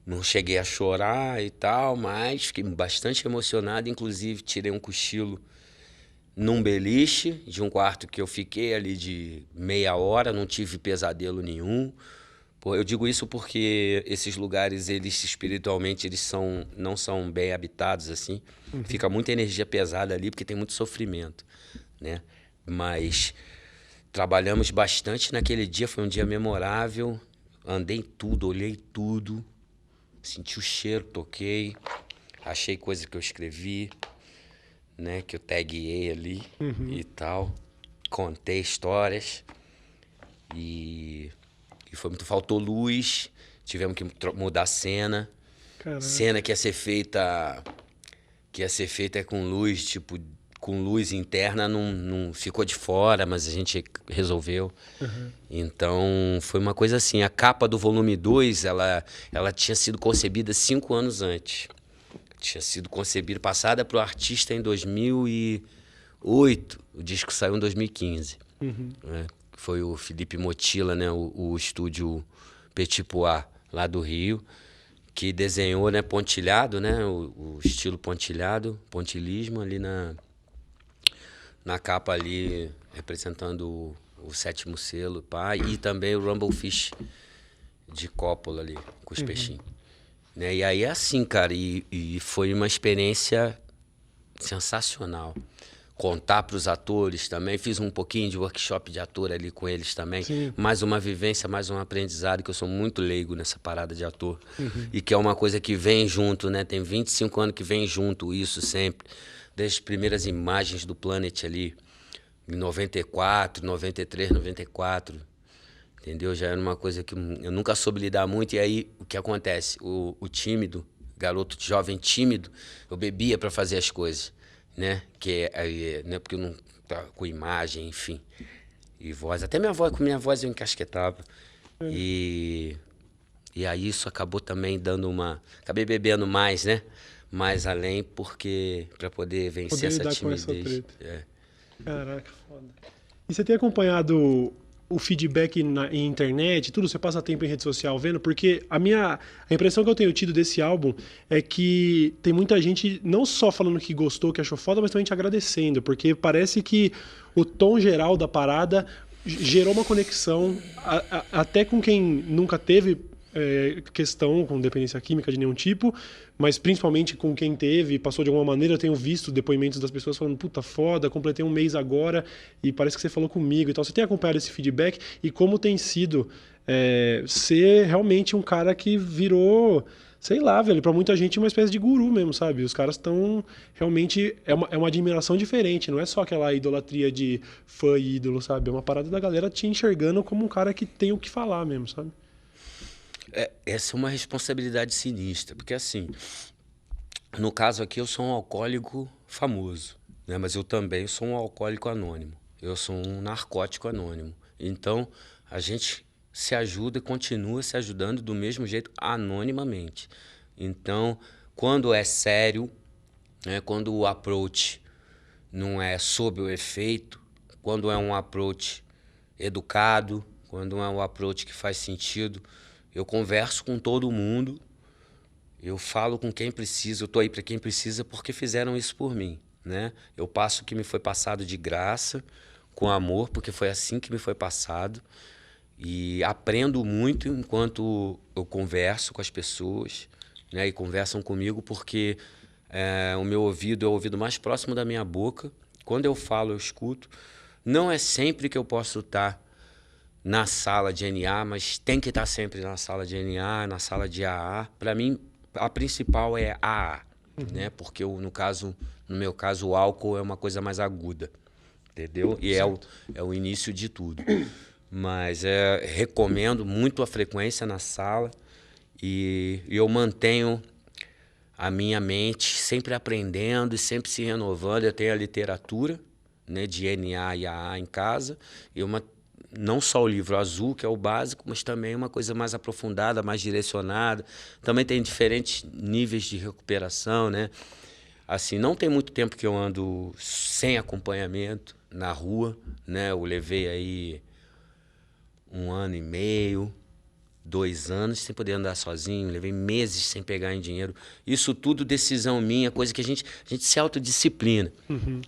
Não cheguei a chorar e tal, mas fiquei bastante emocionado. Inclusive, tirei um cochilo num beliche de um quarto que eu fiquei ali de meia hora, não tive pesadelo nenhum. Eu digo isso porque esses lugares, eles espiritualmente, não são bem habitados assim. Fica muita energia pesada ali porque tem muito sofrimento, né? Mas trabalhamos bastante naquele dia, foi um dia memorável. Andei em tudo, olhei tudo, senti o cheiro, toquei, achei coisa que eu escrevi, né? Que eu taguei ali e tal. Contei histórias e foi muito... Faltou luz, tivemos que mudar a cena. Caraca. Cena que ia ser feita com luz, tipo, com luz interna, não ficou de fora, mas a gente resolveu. Então, foi uma coisa assim, a capa do volume 2, ela tinha sido concebida 5 anos antes. Tinha sido concebida, passada para o artista em 2008, o disco saiu em 2015. Né? Foi o Felipe Motila, né, o estúdio Petit Pois, lá do Rio, que desenhou, né, pontilhado, né, o estilo pontilhado, pontilismo ali na capa ali, representando o sétimo selo, pá, e também o Rumblefish de Coppola ali, com os peixinhos. Né? E aí é assim, cara, e foi uma experiência sensacional. Contar para os atores também, fiz um pouquinho de workshop de ator ali com eles também. Sim. Mais uma vivência, mais um aprendizado, que eu sou muito leigo nessa parada de ator. E que é uma coisa que vem junto, né? Tem 25 anos que vem junto isso sempre. Desde as primeiras imagens do Planet ali, em 94, 93, 94. Entendeu? Já era uma coisa que eu nunca soube lidar muito. E aí, o que acontece? O tímido, garoto jovem tímido, eu bebia para fazer as coisas. Né? Né? Porque eu não tá com imagem, enfim, e voz, até com minha voz eu encasquetava. E aí isso acabou também acabei bebendo mais, né? Mais além, porque para poder vencer essa timidez. Caraca, foda. E você tem acompanhado o feedback em internet, tudo, você passa tempo em rede social vendo? Porque a impressão que eu tenho tido desse álbum é que tem muita gente não só falando que gostou, que achou foda, mas também te agradecendo, porque parece que o tom geral da parada gerou uma conexão até com quem nunca teve questão com dependência química de nenhum tipo, mas principalmente com quem teve, passou de alguma maneira. Eu tenho visto depoimentos das pessoas falando, puta, foda, completei um mês agora e parece que você falou comigo e tal. Você tem acompanhado esse feedback e como tem sido ser realmente um cara que virou, sei lá, velho, pra muita gente uma espécie de guru mesmo, sabe? Os caras estão realmente, é uma admiração diferente, não é só aquela idolatria de fã e ídolo, sabe? É uma parada da galera te enxergando como um cara que tem o que falar mesmo, sabe? Essa é uma responsabilidade sinistra, porque assim, no caso aqui eu sou um alcoólico famoso, né? Mas eu também sou um alcoólico anônimo, eu sou um narcótico anônimo. Então, a gente se ajuda e continua se ajudando do mesmo jeito, anonimamente. Então, quando é sério, né? Quando o approach não é sob o efeito, quando é um approach educado, quando é um approach que faz sentido, eu converso com todo mundo, eu falo com quem precisa, eu estou aí para quem precisa porque fizeram isso por mim, né? Eu passo o que me foi passado de graça, com amor, porque foi assim que me foi passado, e aprendo muito enquanto eu converso com as pessoas, né? E conversam comigo porque o meu ouvido é o ouvido mais próximo da minha boca. Quando eu falo, eu escuto. Não é sempre que eu posso estar na sala de NA, mas tem que estar sempre na sala de NA, na sala de AA. Para mim, a principal é AA, né? Porque no meu caso, o álcool é uma coisa mais aguda, entendeu? E é o início de tudo. Mas recomendo muito a frequência na sala e eu mantenho a minha mente sempre aprendendo e sempre se renovando. Eu tenho a literatura, né, de NA e AA em casa e não só o livro azul, que é o básico, mas também uma coisa mais aprofundada, mais direcionada. Também tem diferentes níveis de recuperação, né? Assim, não tem muito tempo que eu ando sem acompanhamento na rua, né? Eu levei aí 1 ano e meio, 2 anos sem poder andar sozinho, levei meses sem pegar em dinheiro. Isso tudo decisão minha, coisa que a gente se autodisciplina.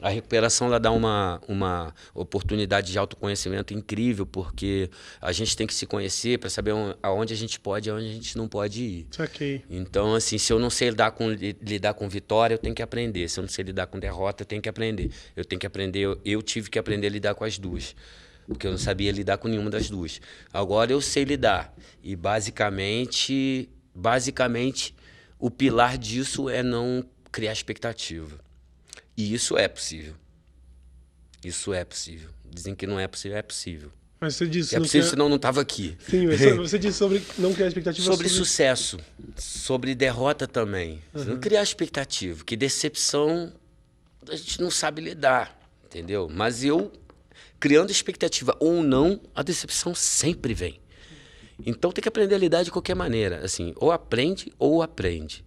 A recuperação ela dá uma oportunidade de autoconhecimento incrível, porque a gente tem que se conhecer para saber aonde a gente pode e aonde a gente não pode ir. Saquei. Então, assim, se eu não sei lidar com vitória, eu tenho que aprender. Se eu não sei lidar com derrota, eu tenho que aprender. Eu tenho que aprender, eu tive que aprender a lidar com as duas, porque eu não sabia lidar com nenhuma das duas. Agora eu sei lidar. E basicamente, o pilar disso é não criar expectativa. E isso é possível. Isso é possível. Dizem que não é possível, é possível. Mas você disse... É possível, senão eu não estava aqui. Sim, mas você disse sobre não criar expectativa. Sobre sucesso, sobre derrota também. Não criar expectativa, que decepção a gente não sabe lidar, entendeu? Mas criando expectativa ou não, a decepção sempre vem. Então tem que aprender a lidar de qualquer maneira. Assim, ou aprende ou aprende.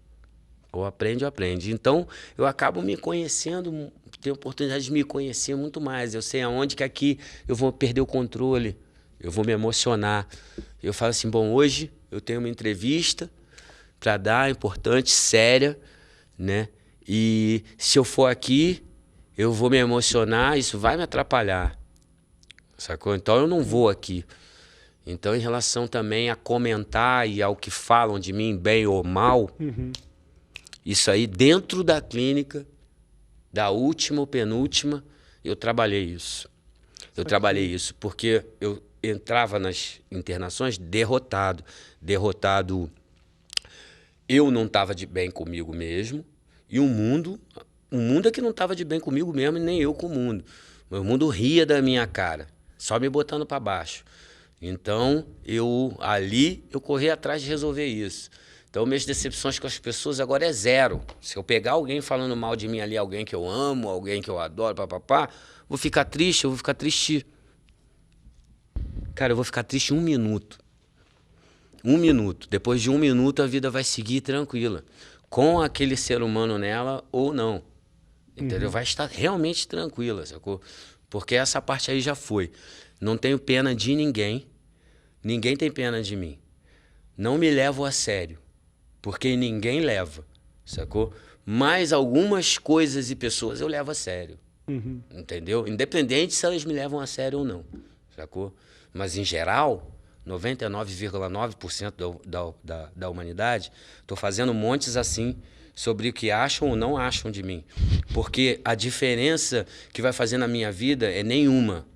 Ou aprende ou aprende. Então eu acabo me conhecendo, tenho oportunidade de me conhecer muito mais. Eu sei aonde que aqui eu vou perder o controle, eu vou me emocionar. Eu falo assim, bom, hoje eu tenho uma entrevista para dar, importante, séria, né? E se eu for aqui, eu vou me emocionar, isso vai me atrapalhar. Sacou? Então eu não vou aqui. Então, em relação também a comentar e ao que falam de mim, bem ou mal, isso aí dentro da clínica, da última ou penúltima, eu trabalhei isso. Eu trabalhei isso porque eu entrava nas internações derrotado. Eu não estava de bem comigo mesmo e o mundo é que não estava de bem comigo mesmo e nem eu com o mundo. O mundo ria da minha cara, só me botando para baixo. Então, eu corri atrás de resolver isso. Então, minhas decepções com as pessoas agora é zero. Se eu pegar alguém falando mal de mim ali, alguém que eu amo, alguém que eu adoro, vou ficar triste, eu vou ficar triste. Cara, eu vou ficar triste 1 minuto. 1 minuto. Depois de 1 minuto, a vida vai seguir tranquila. Com aquele ser humano nela ou não. Entendeu? Vai estar realmente tranquila, sacou? Porque essa parte aí já foi. Não tenho pena de ninguém. Ninguém tem pena de mim. Não me levo a sério. Porque ninguém leva, sacou? Mas algumas coisas e pessoas eu levo a sério. Entendeu? Independente se elas me levam a sério ou não, sacou? Mas em geral, 99,9% da humanidade, estou fazendo montes assim sobre o que acham ou não acham de mim. Porque a diferença que vai fazer na minha vida é nenhuma.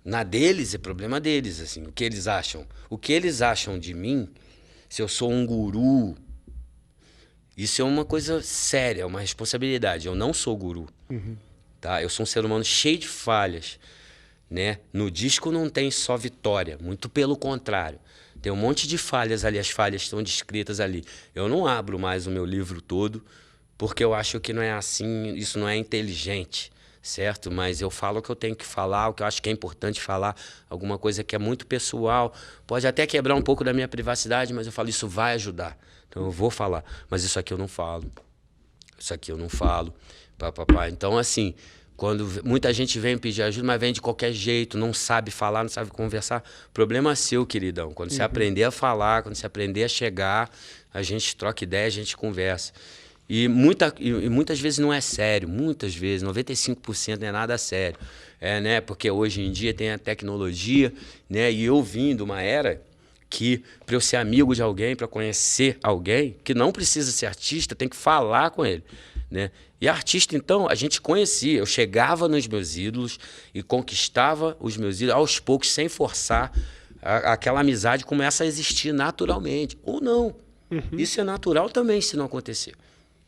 Na deles é problema deles, assim, o que eles acham. O que eles acham de mim, se eu sou um guru, isso é uma coisa séria, é uma responsabilidade. Eu não sou guru. Tá? Eu sou um ser humano cheio de falhas. Né? No disco não tem só vitória, muito pelo contrário. Tem um monte de falhas ali, as falhas estão descritas ali. Eu não abro mais o meu livro todo, porque eu acho que não é assim, isso não é inteligente. Certo? Mas eu falo o que eu tenho que falar, o que eu acho que é importante falar, alguma coisa que é muito pessoal. Pode até quebrar um pouco da minha privacidade, mas eu falo, isso vai ajudar. Então eu vou falar. Mas isso aqui eu não falo. Isso aqui eu não falo. Então, assim, quando muita gente vem pedir ajuda, mas vem de qualquer jeito, não sabe falar, não sabe conversar. Problema seu, queridão. Quando você aprender a falar, quando você aprender a chegar, a gente troca ideia, a gente conversa. E muitas vezes não é sério, muitas vezes, 95% não é nada sério. Né? Porque hoje em dia tem a tecnologia, né? E eu vim de uma era que, para eu ser amigo de alguém, para conhecer alguém, que não precisa ser artista, tem que falar com ele. Né? E artista, então, a gente conhecia. Eu chegava nos meus ídolos e conquistava os meus ídolos aos poucos, sem forçar. Aquela amizade começa a existir naturalmente. Ou não. Isso é natural também, se não acontecer.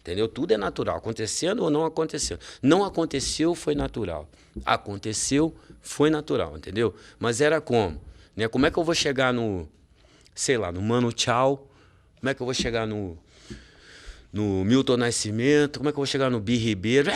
Entendeu? Tudo é natural, acontecendo ou não acontecendo. Não aconteceu, foi natural. Aconteceu, foi natural, entendeu? Mas era como? Né? Como é que eu vou chegar no, sei lá, no Mano Tchau? Como é que eu vou chegar no Milton Nascimento? Como é que eu vou chegar no Bi Ribeiro?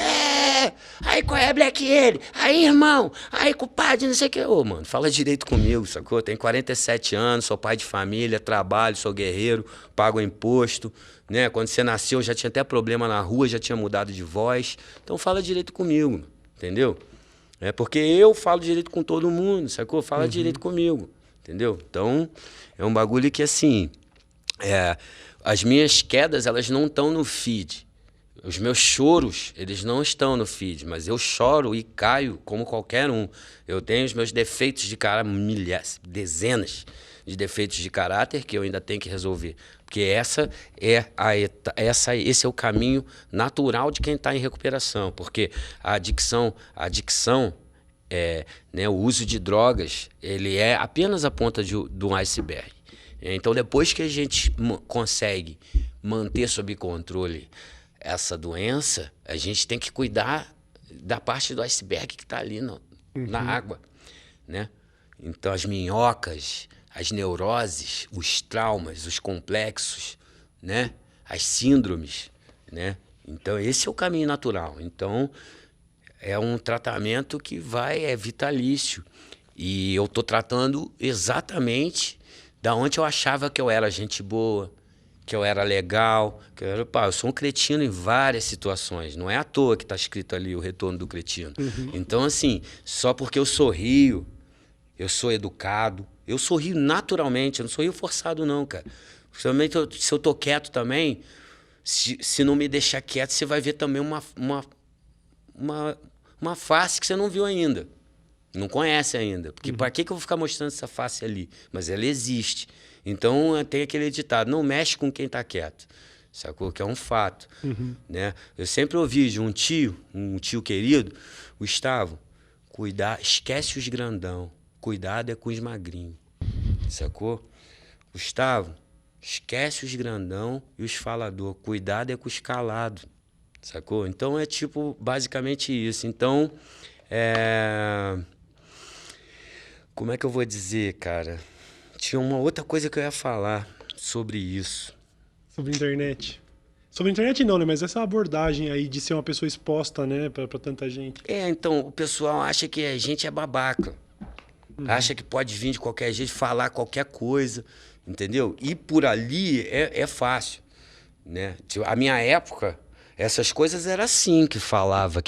Aí qual é, Black ele? Aí, irmão? Aí, compadre, não sei o que. Ô, mano, fala direito comigo, sacou? Tenho 47 anos, sou pai de família, trabalho, sou guerreiro, pago imposto. Né? Quando você nasceu, já tinha até problema na rua, já tinha mudado de voz. Então fala direito comigo, entendeu? Porque eu falo direito com todo mundo, sacou? Fala direito comigo, entendeu? Então, é um bagulho que, assim, as minhas quedas, elas não estão no feed. Os meus choros, eles não estão no feed, mas eu choro e caio como qualquer um. Eu tenho os meus defeitos de caráter, dezenas de defeitos de caráter que eu ainda tenho que resolver. Porque esse é o caminho natural de quem está em recuperação. Porque a adicção né, o uso de drogas, ele é apenas a ponta do iceberg. Então, depois que a gente consegue manter sob controle essa doença, a gente tem que cuidar da parte do iceberg que está ali na água. Né? Então, as minhocas, as neuroses, os traumas, os complexos, né? As síndromes. Né? Então, esse é o caminho natural. Então, é um tratamento que é vitalício. E eu estou tratando exatamente da onde eu achava que eu era gente boa, que eu era legal, que eu sou um cretino em várias situações. Não é à toa que está escrito ali o retorno do cretino. Então, assim, só porque eu sorrio, eu sou educado, eu sorrio naturalmente, eu não sorrio forçado não, cara. Se eu tô quieto também, se não me deixar quieto, você vai ver também uma face que você não viu ainda. Não conhece ainda. Porque para que eu vou ficar mostrando essa face ali? Mas ela existe. Então tem aquele ditado, não mexe com quem está quieto. Sacou? Que é um fato. Né? Eu sempre ouvi de um tio querido, Gustavo, esquece os grandão, cuidado é com os magrinhos. Sacou? Gustavo, esquece os grandão e os falador, cuidado é com os calados. Sacou? Então é tipo, basicamente isso. Então, como é que eu vou dizer, cara? Tinha uma outra coisa que eu ia falar sobre isso. Sobre a internet. Sobre a internet não, né? Mas essa abordagem aí de ser uma pessoa exposta, né? Pra tanta gente. Então, o pessoal acha que a gente é babaca. Acha que pode vir de qualquer jeito, falar qualquer coisa, entendeu? E por ali é fácil, né? Tipo, a minha época, essas coisas era assim que falava,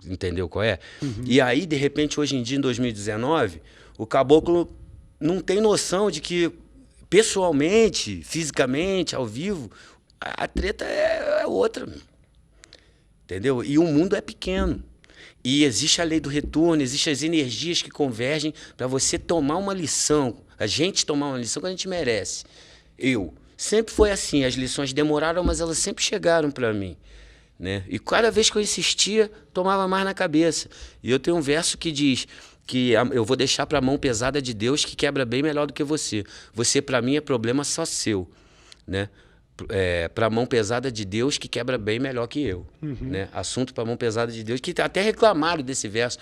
entendeu qual é? E aí, de repente, hoje em dia, em 2019, o caboclo não tem noção de que, pessoalmente, fisicamente, ao vivo, a treta é outra. Entendeu? E o mundo é pequeno. E existe a lei do retorno, existem as energias que convergem para você tomar uma lição A gente tomar uma lição que a gente merece. Sempre foi assim, as lições demoraram, mas elas sempre chegaram para mim, né? E cada vez que eu insistia, tomava mais na cabeça. E eu tenho um verso que diz que eu vou deixar para a mão pesada de Deus que quebra bem melhor do que você. Você, para mim, é problema só seu, né? Para a mão pesada de Deus que quebra bem melhor que eu, né? Assunto para a mão pesada de Deus, que até reclamaram desse verso.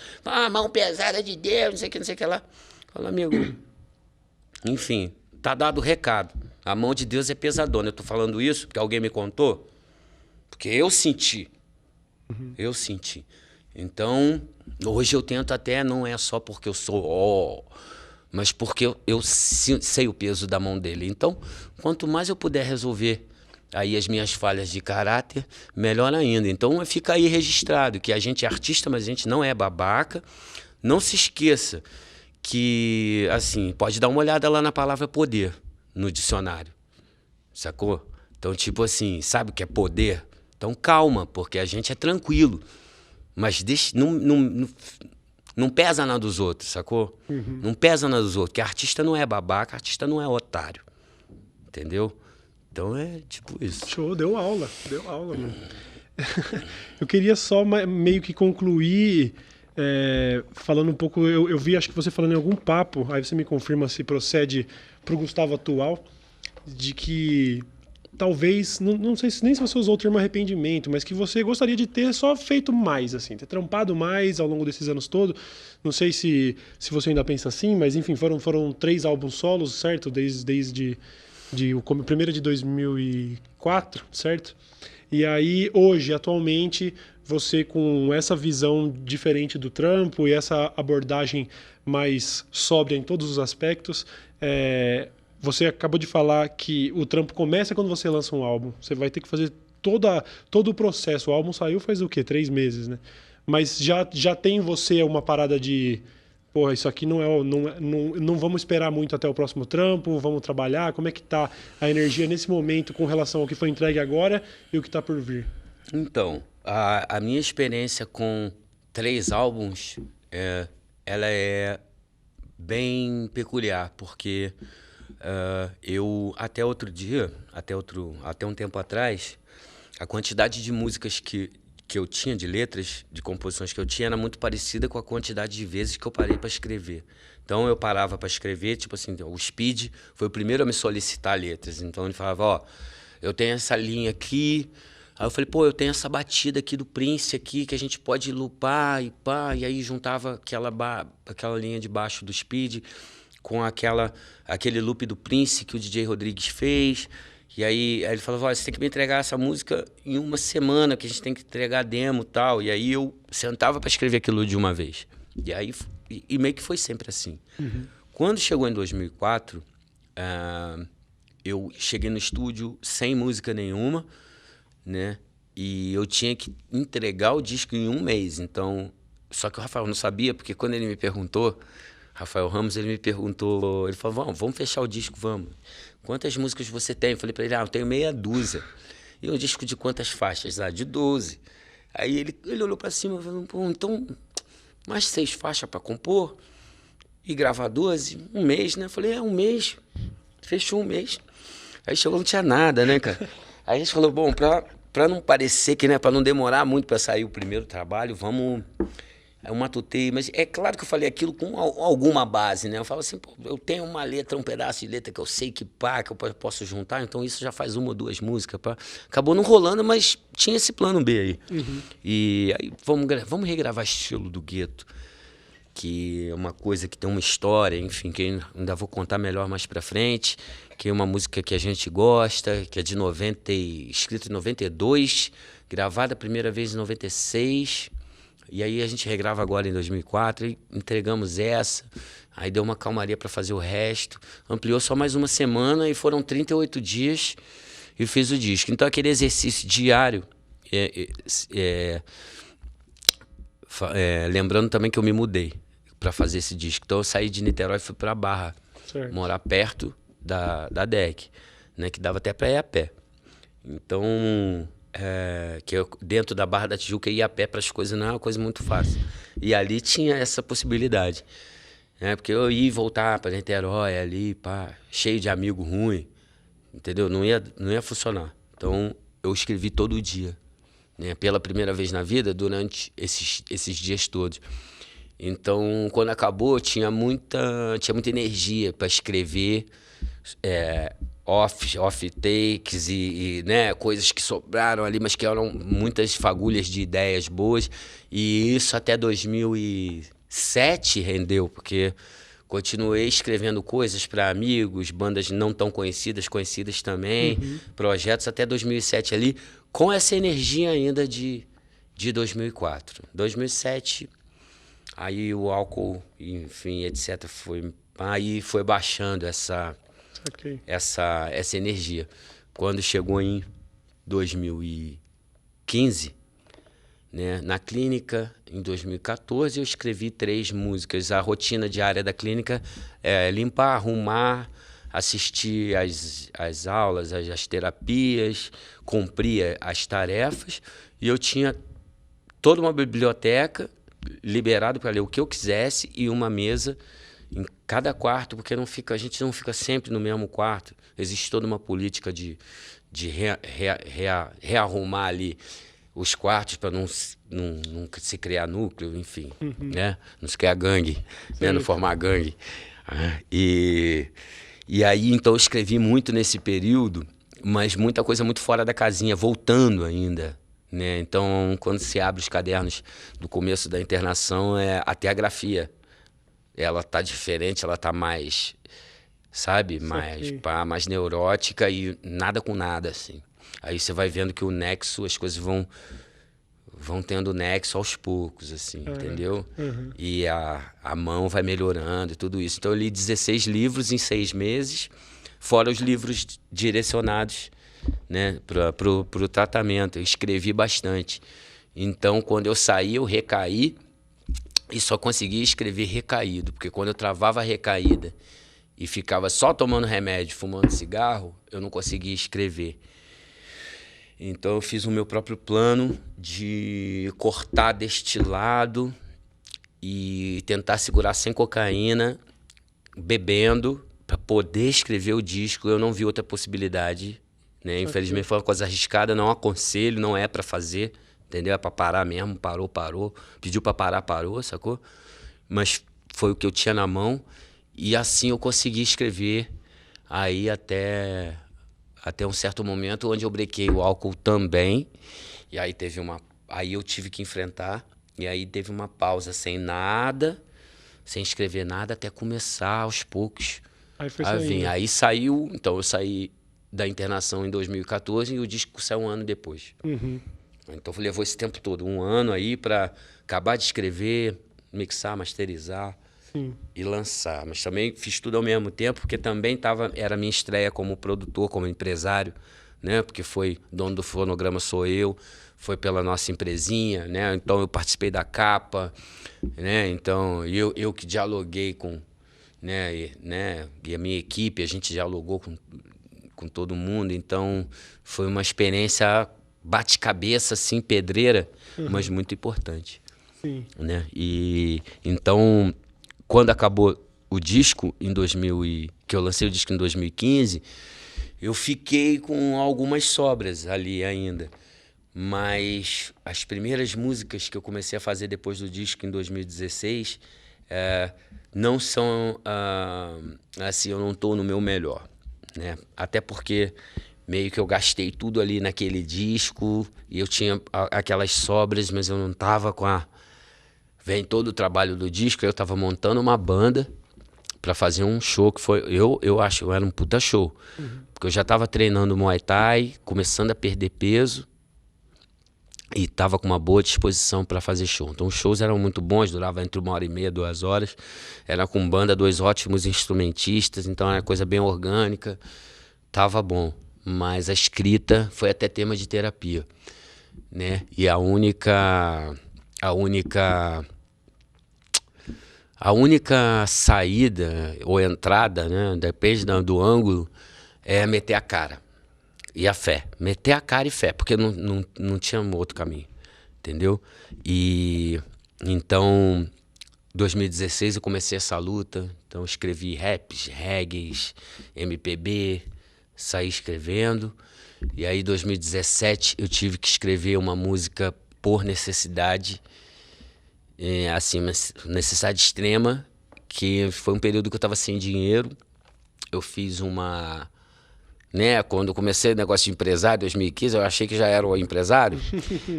Mão pesada de Deus, não sei o que lá. Fala, amigo, enfim, tá dado o recado. A mão de Deus é pesadona. Eu tô falando isso porque alguém me contou, porque eu senti. Eu senti. Então, hoje eu tento até, não é só porque eu sou mas porque eu sei o peso da mão dele. Então, quanto mais eu puder resolver aí as minhas falhas de caráter, melhor ainda. Então, fica aí registrado que a gente é artista, mas a gente não é babaca. Não se esqueça que, assim, pode dar uma olhada lá na palavra poder, no dicionário, sacou? Então, tipo assim, sabe o que é poder? Então, calma, porque a gente é tranquilo. Mas não pesa na dos outros, sacou? Não pesa na dos outros, porque artista não é babaca, artista não é otário. Entendeu? Então é tipo isso. Show, deu aula, mano. Eu queria só meio que concluir falando um pouco, eu vi, acho que você falando em algum papo, aí você me confirma se procede pro Gustavo atual, de que talvez, não sei nem se você usou o termo arrependimento, mas que você gostaria de ter só feito mais, assim, ter trampado mais ao longo desses anos todos. Não sei se você ainda pensa assim, mas enfim, foram 3 álbuns solos, certo? Desde o primeiro de 2004, certo? E aí, hoje, atualmente, você com essa visão diferente do trampo e essa abordagem mais sóbria em todos os aspectos, você acabou de falar que o trampo começa quando você lança um álbum. Você vai ter que fazer todo o processo. O álbum saiu faz o quê? 3 meses, né? Mas já tem você uma parada de... Porra, isso aqui não vamos esperar muito até o próximo trampo, vamos trabalhar. Como é que tá a energia nesse momento com relação ao que foi entregue agora e o que tá por vir? Então, a minha experiência com 3 álbuns, ela é bem peculiar, porque eu até um tempo atrás, a quantidade de músicas que eu tinha, de letras, de composições que eu tinha, era muito parecida com a quantidade de vezes que eu parei para escrever. Então eu parava para escrever, tipo assim, o Speed foi o primeiro a me solicitar letras. Então ele falava, eu tenho essa linha aqui. Aí eu falei, eu tenho essa batida aqui do Prince aqui, que a gente pode lupar e pá. E aí juntava aquela linha de baixo do Speed com aquele loop do Prince que o DJ Rodrigues fez. E aí ele falou, você tem que me entregar essa música em uma semana, que a gente tem que entregar demo e tal. E aí eu sentava para escrever aquilo de uma vez. E aí meio que foi sempre assim. Quando chegou em 2004, eu cheguei no estúdio sem música nenhuma, né? E eu tinha que entregar o disco em 1 mês. Então, só que o Rafael não sabia, porque quando ele me perguntou, Rafael Ramos, ele me perguntou, ele falou, vamos fechar o disco, vamos. Quantas músicas você tem? Eu falei para ele, eu tenho meia dúzia. E um disco de quantas faixas? De 12. Aí ele olhou para cima e falou, então, mais 6 faixas para compor e gravar 12? 1 mês, né? Eu falei, 1 mês. Fechou 1 mês. Aí chegou, não tinha nada, né, cara? Aí a gente falou, para não parecer que, né, para não demorar muito para sair o primeiro trabalho, vamos... Eu matutei, mas é claro que eu falei aquilo com alguma base, né? Eu falo assim, eu tenho uma letra, um pedaço de letra que eu sei que eu posso juntar, então isso já faz 1 ou 2 músicas. Acabou não rolando, mas tinha esse plano B aí. E aí vamos regravar Estilo do Gueto, que é uma coisa que tem uma história, enfim, que ainda vou contar melhor mais pra frente, que é uma música que a gente gosta, que é de escrita em 92, gravada a primeira vez em 96... E aí a gente regrava agora em 2004 e entregamos essa. Aí deu uma calmaria para fazer o resto. Ampliou só mais 1 semana e foram 38 dias e fiz o disco. Então aquele exercício diário, lembrando também que eu me mudei para fazer esse disco. Então eu saí de Niterói e fui para Barra, morar perto da DEC, né, que dava até para ir a pé. Então... que eu, dentro da Barra da Tijuca, ia a pé para as coisas, não é uma coisa muito fácil. E ali tinha essa possibilidade. né? Porque eu ia voltar para Niterói ali, pá, cheio de amigo ruim, entendeu? Não ia funcionar. Então, eu escrevi todo dia, né? Pela primeira vez na vida, durante esses dias todos. Então, quando acabou, tinha muita energia para escrever, off takes né, coisas que sobraram ali, mas que eram muitas fagulhas de ideias boas. E isso até 2007 rendeu, porque continuei escrevendo coisas para amigos, bandas não tão conhecidas também, projetos até 2007 ali, com essa energia ainda de 2004. 2007, aí o álcool, enfim, etc., aí foi baixando essa energia. Quando chegou em 2015, né, na clínica, em 2014, eu escrevi 3 músicas. A rotina diária da clínica é limpar, arrumar, assistir às aulas, às terapias, cumprir as tarefas. E eu tinha toda uma biblioteca liberada para ler o que eu quisesse e uma mesa em cada quarto, porque a gente não fica sempre no mesmo quarto. Existe toda uma política de rearrumar ali os quartos para não se criar núcleo, enfim, né? Não se criar gangue, né? Não formar gangue. E aí, então, eu escrevi muito nesse período, mas muita coisa muito fora da casinha, voltando ainda, né? Então, quando se abre os cadernos do começo da internação, até a grafia, ela tá diferente, ela tá mais, sabe, mais neurótica e nada com nada, assim. Aí você vai vendo que o nexo, as coisas vão tendo nexo aos poucos, assim, entendeu? E a mão vai melhorando e tudo isso. Então eu li 16 livros em 6 meses, fora os livros direcionados, né, pro tratamento. Eu escrevi bastante. Então, quando eu saí, eu recaí e só conseguia escrever recaído, porque quando eu travava a recaída e ficava só tomando remédio, fumando cigarro, eu não conseguia escrever. Então eu fiz o meu próprio plano de cortar deste lado e tentar segurar sem cocaína, bebendo, para poder escrever o disco. Eu não vi outra possibilidade, né? Infelizmente foi uma coisa arriscada, não aconselho, não é para fazer, entendeu? É para parar mesmo, parou. Pediu para parar, parou, sacou? Mas foi o que eu tinha na mão e assim eu consegui escrever aí até um certo momento onde eu brequei o álcool também. E aí aí eu tive que enfrentar. E aí teve uma pausa sem nada, sem escrever nada, até começar aos poucos a vir. Aí saiu, então eu saí da internação em 2014 e o disco saiu um ano depois. Então levou esse tempo todo, 1 ano aí para acabar de escrever, mixar, masterizar. E lançar, mas também fiz tudo ao mesmo tempo, porque também era a minha estreia como produtor, como empresário, né? Porque foi dono do fonograma sou eu, foi pela nossa empresinha, né? Então eu participei da capa, né? Então eu que dialoguei com, né? E a minha equipe, a gente dialogou com todo mundo, então foi uma experiência bate-cabeça, assim, pedreira, mas muito importante. Né? E então, quando acabou o disco que eu lancei o disco em 2015, eu fiquei com algumas sobras ali ainda. Mas as primeiras músicas que eu comecei a fazer depois do disco em 2016 não são assim, eu não estou no meu melhor, né? Até porque meio que eu gastei tudo ali naquele disco e eu tinha aquelas sobras, mas eu não estava com Vem todo o trabalho do disco, eu tava montando uma banda para fazer um show que foi... Eu acho que era um puta show. Porque eu já tava treinando Muay Thai, começando a perder peso e tava com uma boa disposição para fazer show. Então os shows eram muito bons, durava entre 1h30 e 2 horas. Era com banda, 2 ótimos instrumentistas, então era coisa bem orgânica. Tava bom. Mas a escrita foi até tema de terapia, né? E a única saída ou entrada, né, depende do ângulo, é meter a cara e a fé. Meter a cara e fé, porque não tinha outro caminho, entendeu? E então 2016 eu comecei essa luta, então escrevi raps, reggaes, MPB, saí escrevendo. E aí, em 2017, eu tive que escrever uma música por necessidade, assim, necessidade extrema, que foi um período que eu estava sem dinheiro. Eu fiz uma... Né, quando eu comecei o negócio de empresário, em 2015, eu achei que já era o empresário.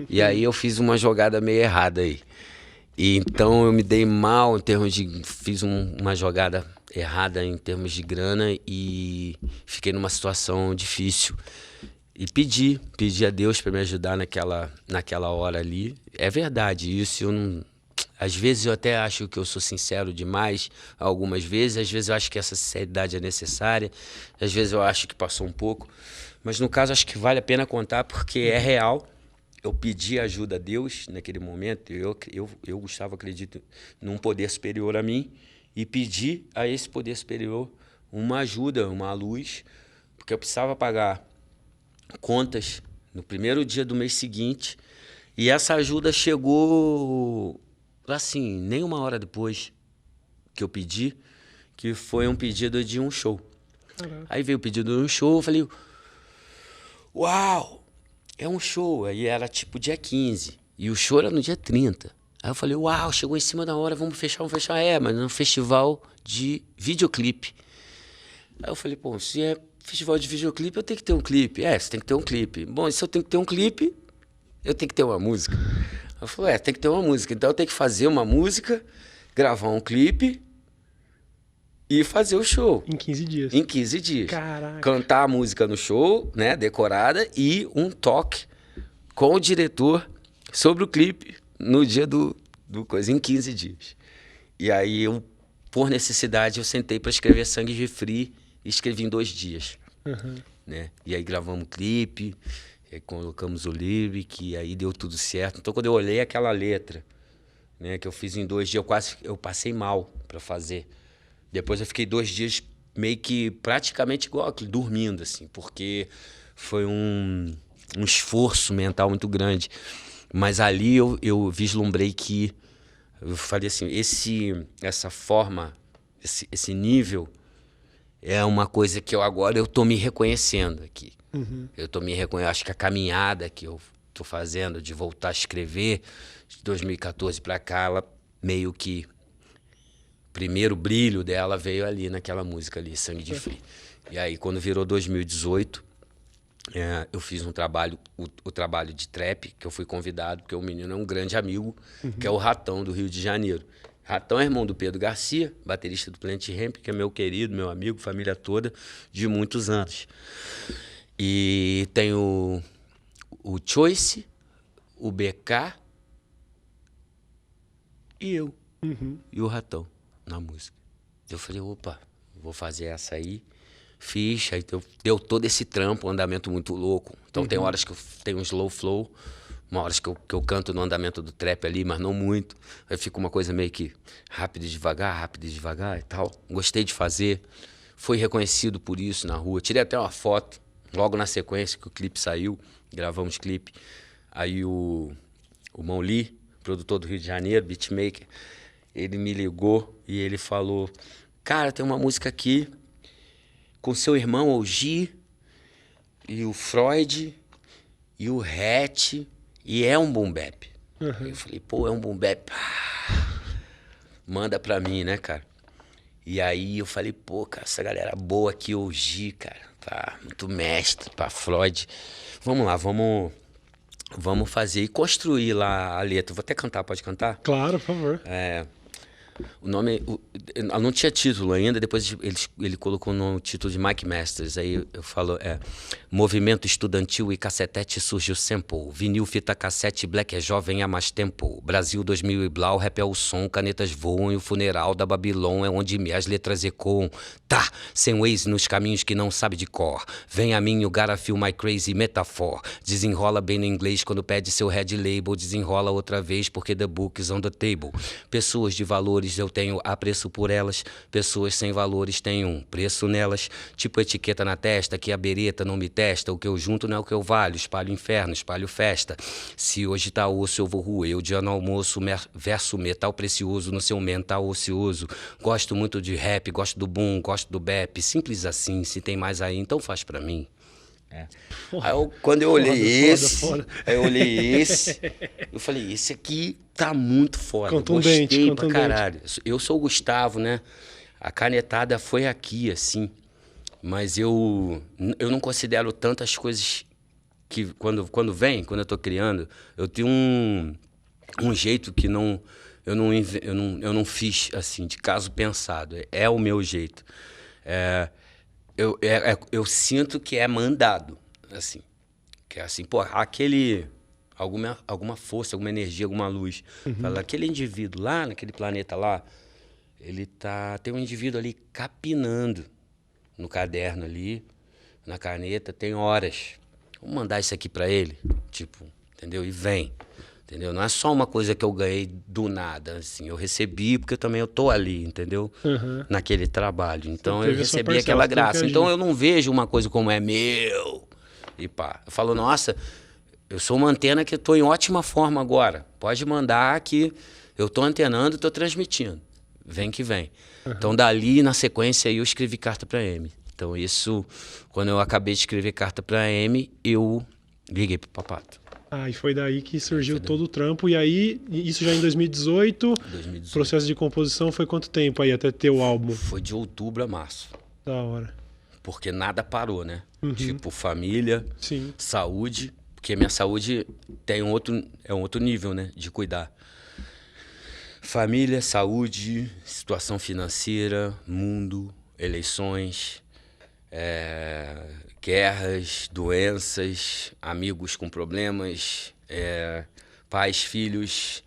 E aí eu fiz uma jogada meio errada aí. E então eu me dei mal em termos de... Fiz uma jogada errada em termos de grana e fiquei numa situação difícil. E pedi a Deus para me ajudar naquela hora ali. É verdade, isso eu não... Às vezes eu até acho que eu sou sincero demais, algumas vezes. Às vezes eu acho que essa sinceridade é necessária. Às vezes eu acho que passou um pouco. Mas no caso acho que vale a pena contar porque é real. Eu pedi ajuda a Deus naquele momento. Eu Gustavo, acredito num poder superior a mim. E pedi a esse poder superior uma ajuda, uma luz. Porque eu precisava pagar contas no primeiro dia do mês seguinte. E essa ajuda chegou... assim, nem uma hora depois que eu pedi, que foi um pedido de um show. Caraca. Aí veio o pedido de um show, eu falei, uau, é um show. Aí era tipo dia 15, e o show era no dia 30. Aí eu falei, uau, chegou em cima da hora, vamos fechar. Mas no festival de videoclipe. Aí eu falei, pô, se é festival de videoclipe, eu tenho que ter um clipe. Você tem que ter um clipe. Bom, se eu tenho que ter um clipe, eu tenho que ter uma música. Eu falei, tem que ter uma música. Então eu tenho que fazer uma música, gravar um clipe e fazer o show. Em 15 dias. Em 15 dias. Caraca. Cantar a música no show, né, decorada, e um toque com o diretor sobre o clipe no dia do coisa, em 15 dias. E aí eu, por necessidade, eu sentei para escrever Sangue de Free e escrevi em 2 dias. Uhum. Né? E aí gravamos o clipe, aí colocamos o lyric, e aí deu tudo certo. Então, quando eu olhei aquela letra, né, que eu fiz em 2 dias, eu passei mal para fazer. Depois eu fiquei 2 dias meio que praticamente igual, dormindo, assim, porque foi um esforço mental muito grande. Mas ali eu vislumbrei que, eu falei assim, essa forma, esse nível é uma coisa que agora eu tô me reconhecendo aqui. Uhum. Eu tô me reconhecendo, acho que a caminhada que eu tô fazendo de voltar a escrever de 2014 para cá, ela meio que primeiro brilho dela veio ali naquela música ali, Sangue de Free. E aí quando virou 2018, eu fiz um trabalho, o trabalho de trap, que eu fui convidado, porque o menino é um grande amigo, que é o Ratão do Rio de Janeiro. Ratão é irmão do Pedro Garcia, baterista do Planet Hemp, que é meu querido, meu amigo, família toda, de muitos anos. E tem o Choice, o BK e eu. Uhum. E o Ratão na música. Eu falei, opa, vou fazer essa aí. Fiz, aí deu todo esse trampo, um andamento muito louco. Então tem horas que eu tenho um slow flow, uma horas que eu canto no andamento do trap ali, mas não muito. Aí fica uma coisa meio que rápido e devagar e tal. Gostei de fazer, fui reconhecido por isso na rua. Tirei até uma foto, logo na sequência que o clipe saiu, gravamos clipe. Aí o Mão Lee, produtor do Rio de Janeiro, beatmaker, ele me ligou e ele falou, cara, tem uma música aqui com seu irmão, o Gi, e o Freud, e o Hatch, e é um boom bap. Uhum. Eu falei, pô, é um boom bap. Manda pra mim, né, cara? E aí eu falei, pô, cara, essa galera boa aqui, o Gi, cara, tá muito mestre, pra Freud. Vamos lá, vamos fazer e construir lá a letra. Vou até cantar, pode cantar? Claro, por favor. O nome, não tinha título ainda, depois ele colocou no título de Mike Masters, aí eu falo, movimento estudantil e cacetete surge o sample, vinil, fita cassete, black é jovem há mais tempo, Brasil 2000 e blau, rap é o som, canetas voam e o funeral da Babilônia é onde as letras ecoam, tá, sem Waze nos caminhos que não sabe de cor, vem a mim o gotta feel my crazy metaphor, desenrola bem no inglês quando pede seu red label, desenrola outra vez porque the book is on the table, pessoas de valores valores, eu tenho apreço por elas. Pessoas sem valores têm um preço nelas. Tipo etiqueta na testa, que a bereta não me testa. O que eu junto não é o que eu valho. Espalho inferno, espalho festa. Se hoje tá osso, eu vou roer. O dia no almoço, verso metal precioso no seu mental ocioso. Gosto muito de rap, gosto do boom, gosto do bap. Simples assim, se tem mais aí, então faz pra mim. Quando eu olhei aí eu olhei esse, eu falei, esse aqui tá muito foda, gostei pra caralho. Eu sou o Gustavo, né? A canetada foi aqui, assim, mas eu não considero tantas coisas que quando eu tô criando, eu tenho um jeito que eu não fiz, assim, de caso pensado, é o meu jeito. Eu sinto que é mandado, assim. Que é assim, pô, alguma força, alguma energia, alguma luz. Fala, aquele indivíduo lá, naquele planeta lá, tem um indivíduo ali capinando no caderno ali, na caneta, tem horas. Vamos mandar isso aqui pra ele, tipo, entendeu? E vem. Entendeu? Não é só uma coisa que eu ganhei do nada, assim. Eu recebi porque também eu tô ali, entendeu? Naquele trabalho. Então eu recebi aquela graça. Então eu não vejo uma coisa como é meu. E pá. Eu falo, nossa, eu sou uma antena que tô em ótima forma agora. Pode mandar que eu tô antenando e tô transmitindo. Vem que vem. Então dali, na sequência, eu escrevi carta pra M. Então isso, quando eu acabei de escrever carta pra M, eu liguei pro Papato. E foi daí que surgiu todo o trampo. E aí, isso já em 2018, processo de composição foi quanto tempo aí até ter o álbum? Foi de outubro a março. Da hora. Porque nada parou, né? Tipo, família, sim, saúde. Porque minha saúde é um outro nível, né? De cuidar. Família, saúde, situação financeira, mundo, eleições, guerras, doenças, amigos com problemas, pais, filhos,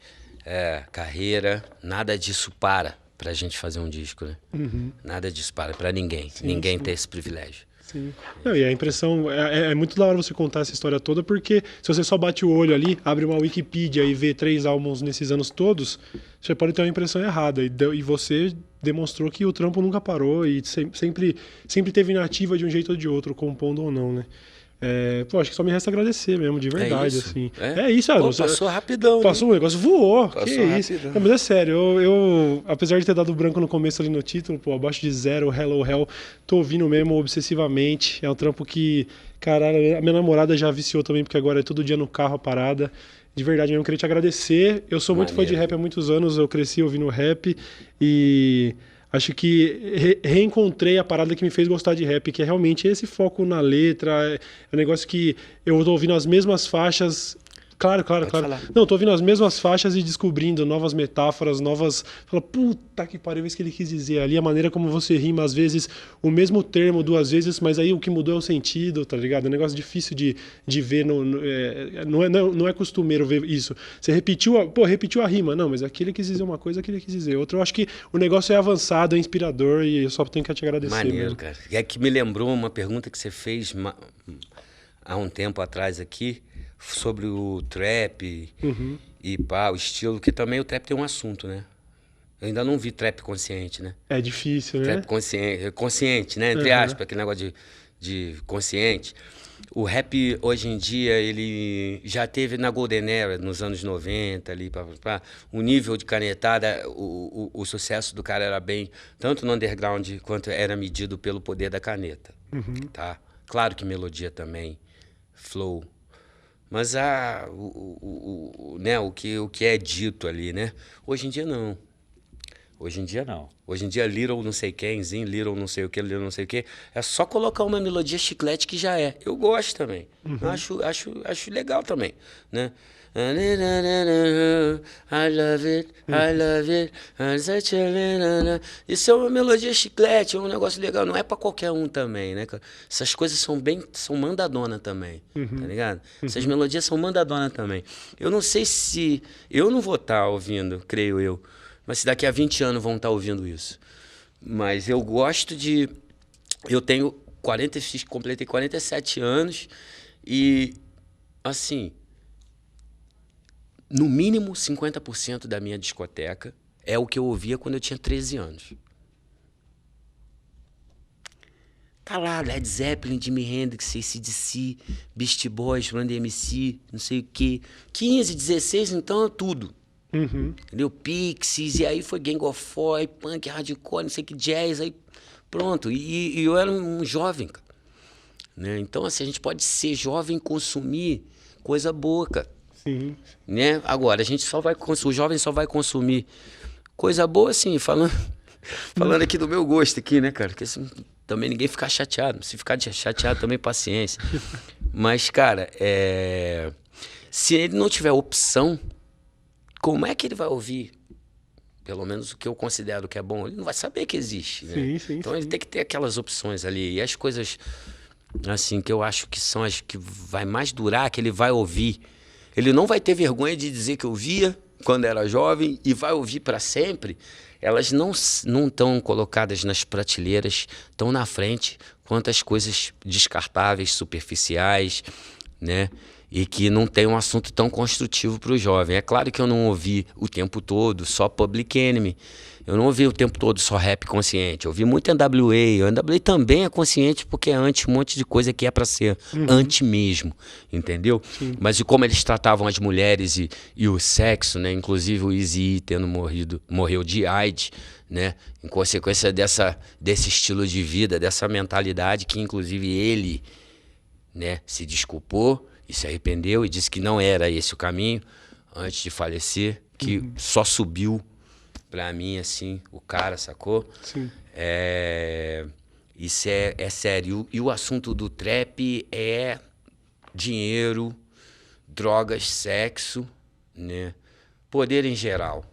carreira. Nada disso para pra gente fazer um disco, né? Nada disso para pra ninguém. Ninguém tem esse privilégio. Sim. Não, e a impressão... É muito da hora você contar essa história toda, porque se você só bate o olho ali, abre uma Wikipedia e vê 3 álbuns nesses anos todos, você pode ter uma impressão errada. E você demonstrou que o trampo nunca parou e sempre teve nativa de um jeito ou de outro, compondo ou não, né? Acho que só me resta agradecer mesmo, de verdade, assim. É isso, passou rapidão. Passou, né? O negócio voou. Passou que isso? Não, mas é sério, eu, apesar de ter dado branco no começo ali no título, pô, abaixo de 0, Hello Hell, tô ouvindo mesmo obsessivamente. É um trampo que, caralho, a minha namorada já viciou também, porque agora é todo dia no carro a parada. De verdade, eu queria te agradecer. Eu sou muito fã de rap há muitos anos, eu cresci ouvindo rap e... Acho que reencontrei a parada que me fez gostar de rap, que é realmente esse foco na letra, é um negócio que eu tô ouvindo as mesmas faixas. Claro. Não, tô ouvindo as mesmas faixas e descobrindo novas metáforas, Fala, puta que pariu, isso que ele quis dizer ali, a maneira como você rima, às vezes, o mesmo termo 2 vezes, mas aí o que mudou é o sentido, tá ligado? É um negócio difícil de ver, não é costumeiro ver isso. Você repetiu a rima, não, mas aqui ele quis dizer uma coisa, aqui ele quis dizer outra. Eu acho que o negócio é avançado, é inspirador e eu só tenho que te agradecer. Maneiro, mesmo. Cara. É que me lembrou uma pergunta que você fez há um tempo atrás aqui, sobre o trap e o estilo, que também o trap tem um assunto, né? Eu ainda não vi trap consciente, né? É difícil, né? Trap consciente, né? Entre aspas, aquele negócio de consciente. O rap, hoje em dia, ele já teve na Golden Era, nos anos 90, ali, o nível de canetada, o sucesso do cara era bem, tanto no underground, quanto era medido pelo poder da caneta, tá? Claro que melodia também, flow, mas o que é dito ali, né? Hoje em dia não. Hoje em dia, Little não sei quemzinho, Little não sei o que, Little não sei o que. É só colocar uma melodia chiclete que já é. Eu gosto também. Acho legal também, né? I love it. Isso é uma melodia chiclete, é um negócio legal. Não é pra qualquer um também, né? Essas coisas são mandadona também, tá ligado? Essas melodias são mandadona também. Eu não sei se... Eu não vou estar ouvindo, creio eu. Mas se daqui a 20 anos vão estar ouvindo isso. Mas eu gosto de... Eu tenho completei 47 anos e, assim, no mínimo 50% da minha discoteca é o que eu ouvia quando eu tinha 13 anos. Tá lá, Led Zeppelin, Jimi Hendrix, AC/DC, Beastie Boys, Run DMC, não sei o quê. 15, 16, então é tudo. Entendeu? Pixies, e aí foi Gang of Four, punk, hardcore, não sei o que, jazz, aí pronto. E eu era um jovem, cara. Né? Então, assim, a gente pode ser jovem e consumir coisa boa, cara. Sim. Né? Agora, a gente só vai o jovem só vai consumir coisa boa, assim, falando aqui do meu gosto aqui, né, cara? Porque assim, também ninguém ficar chateado. Se ficar chateado, também paciência. Mas, cara, se ele não tiver opção, como é que ele vai ouvir? Pelo menos o que eu considero que é bom. Ele não vai saber que existe, né? Então ele tem que ter aquelas opções ali. E as coisas, assim, que eu acho que são as que vai mais durar, que ele vai ouvir. Ele não vai ter vergonha de dizer que ouvia quando era jovem e vai ouvir para sempre. Elas não estão colocadas nas prateleiras, estão na frente, quanto as coisas descartáveis, superficiais, né? E que não tem um assunto tão construtivo para o jovem. É claro que eu não ouvi o tempo todo só Public Enemy. Eu não ouvi o tempo todo só rap consciente. Eu ouvi muito NWA. O NWA também é consciente porque é anti um monte de coisa que é para ser anti mesmo, entendeu? Sim. Mas e como eles tratavam as mulheres e o sexo, né? Inclusive o Eazy-E morreu de AIDS, né? Em consequência desse estilo de vida, dessa mentalidade que inclusive ele, né, se desculpou e se arrependeu e disse que não era esse o caminho antes de falecer, que só subiu pra mim, assim, o cara, sacou? Sim. Isso é sério. E o assunto do trap é dinheiro, drogas, sexo, né? Poder em geral.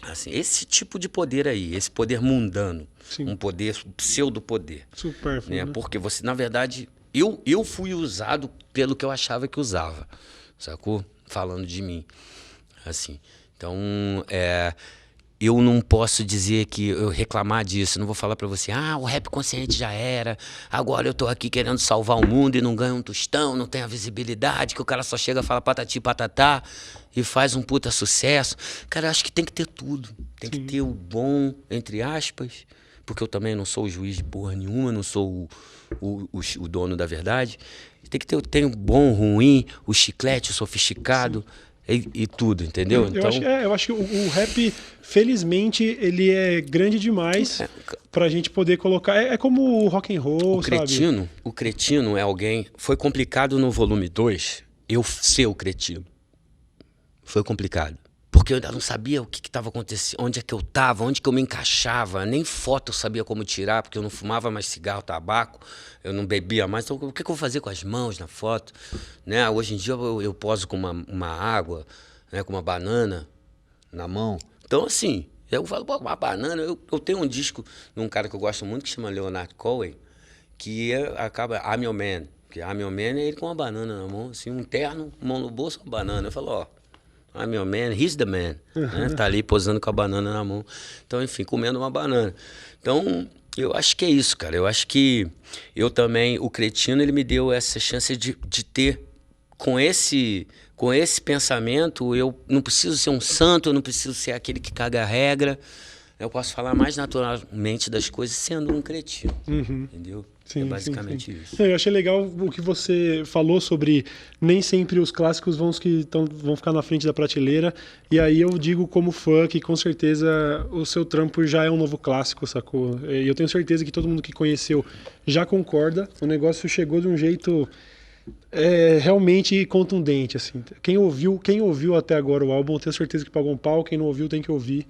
Assim, esse tipo de poder aí, esse poder mundano. Sim. Um poder, um pseudo-poder. Supérfluo, né? Né? Porque você, na verdade, eu fui usado pelo que eu achava que usava, sacou? Falando de mim, assim. Então, eu não posso dizer que eu reclamar disso, não vou falar pra você, o rap consciente já era, agora eu tô aqui querendo salvar o mundo e não ganho um tostão, não tenho a visibilidade, que o cara só chega, fala patati patatá e faz um puta sucesso. Cara, eu acho que tem que ter tudo, tem que ter o bom, entre aspas, porque eu também não sou o juiz de porra nenhuma, não sou o dono da verdade. Tem que ter, tem o bom, o ruim, o chiclete, o sofisticado. E tudo, entendeu? Eu acho que o rap, felizmente, ele é grande demais pra gente poder colocar. É como o rock and roll, sabe? O cretino é alguém. Foi complicado no volume 2 eu ser o cretino. Foi complicado. Porque eu ainda não sabia o que estava acontecendo, onde é que eu estava, onde que eu me encaixava. Nem foto eu sabia como tirar, porque eu não fumava mais cigarro, tabaco, eu não bebia mais. Então, o que eu vou fazer com as mãos na foto? Né? Hoje em dia eu poso com uma água, né? Com uma banana na mão. Então, assim, eu falo, uma banana. Eu tenho um disco de um cara que eu gosto muito, que chama Leonard Cohen, que acaba I'm Your Man. Que I'm Your Man é ele com uma banana na mão, assim, um terno, mão no bolso, uma banana. Eu falo, I'm your man, he's the man. Né? Tá ali posando com a banana na mão. Então, enfim, comendo uma banana. Então, eu acho que é isso, cara. Eu acho que eu também, o cretino, ele me deu essa chance de ter, com esse pensamento, eu não preciso ser um santo, eu não preciso ser aquele que caga a regra. Eu posso falar mais naturalmente das coisas sendo um cretino. Entendeu? Sim, basicamente isso. Eu achei legal o que você falou sobre nem sempre os clássicos vão ficar na frente da prateleira. E aí eu digo como fã que com certeza o seu trampo já é um novo clássico, sacou? E eu tenho certeza que todo mundo que conheceu já concorda. O negócio chegou de um jeito realmente contundente, assim. Quem ouviu até agora o álbum, eu tenho certeza que pagou um pau. Quem não ouviu tem que ouvir.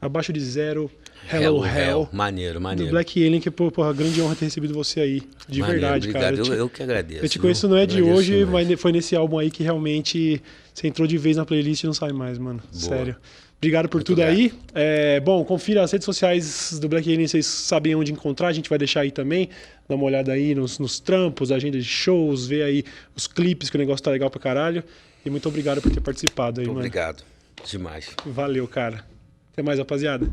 Abaixo de Zero, Hello Hell. Maneiro. Do Black Alien, que, porra, grande honra ter recebido você aí. De maneiro, verdade, obrigado. cara. Eu que agradeço. Eu te conheço, não é de hoje, mas foi nesse álbum aí que realmente você entrou de vez na playlist e não sai mais, mano. Boa. Sério. Obrigado por tudo aí. Bom, confira as redes sociais do Black Alien, vocês sabem onde encontrar, a gente vai deixar aí também. Dá uma olhada aí nos trampos, agenda de shows, ver aí os clipes, que o negócio tá legal pra caralho. E muito obrigado por ter participado aí, mano. Obrigado. Demais. Valeu, cara. Até mais, rapaziada.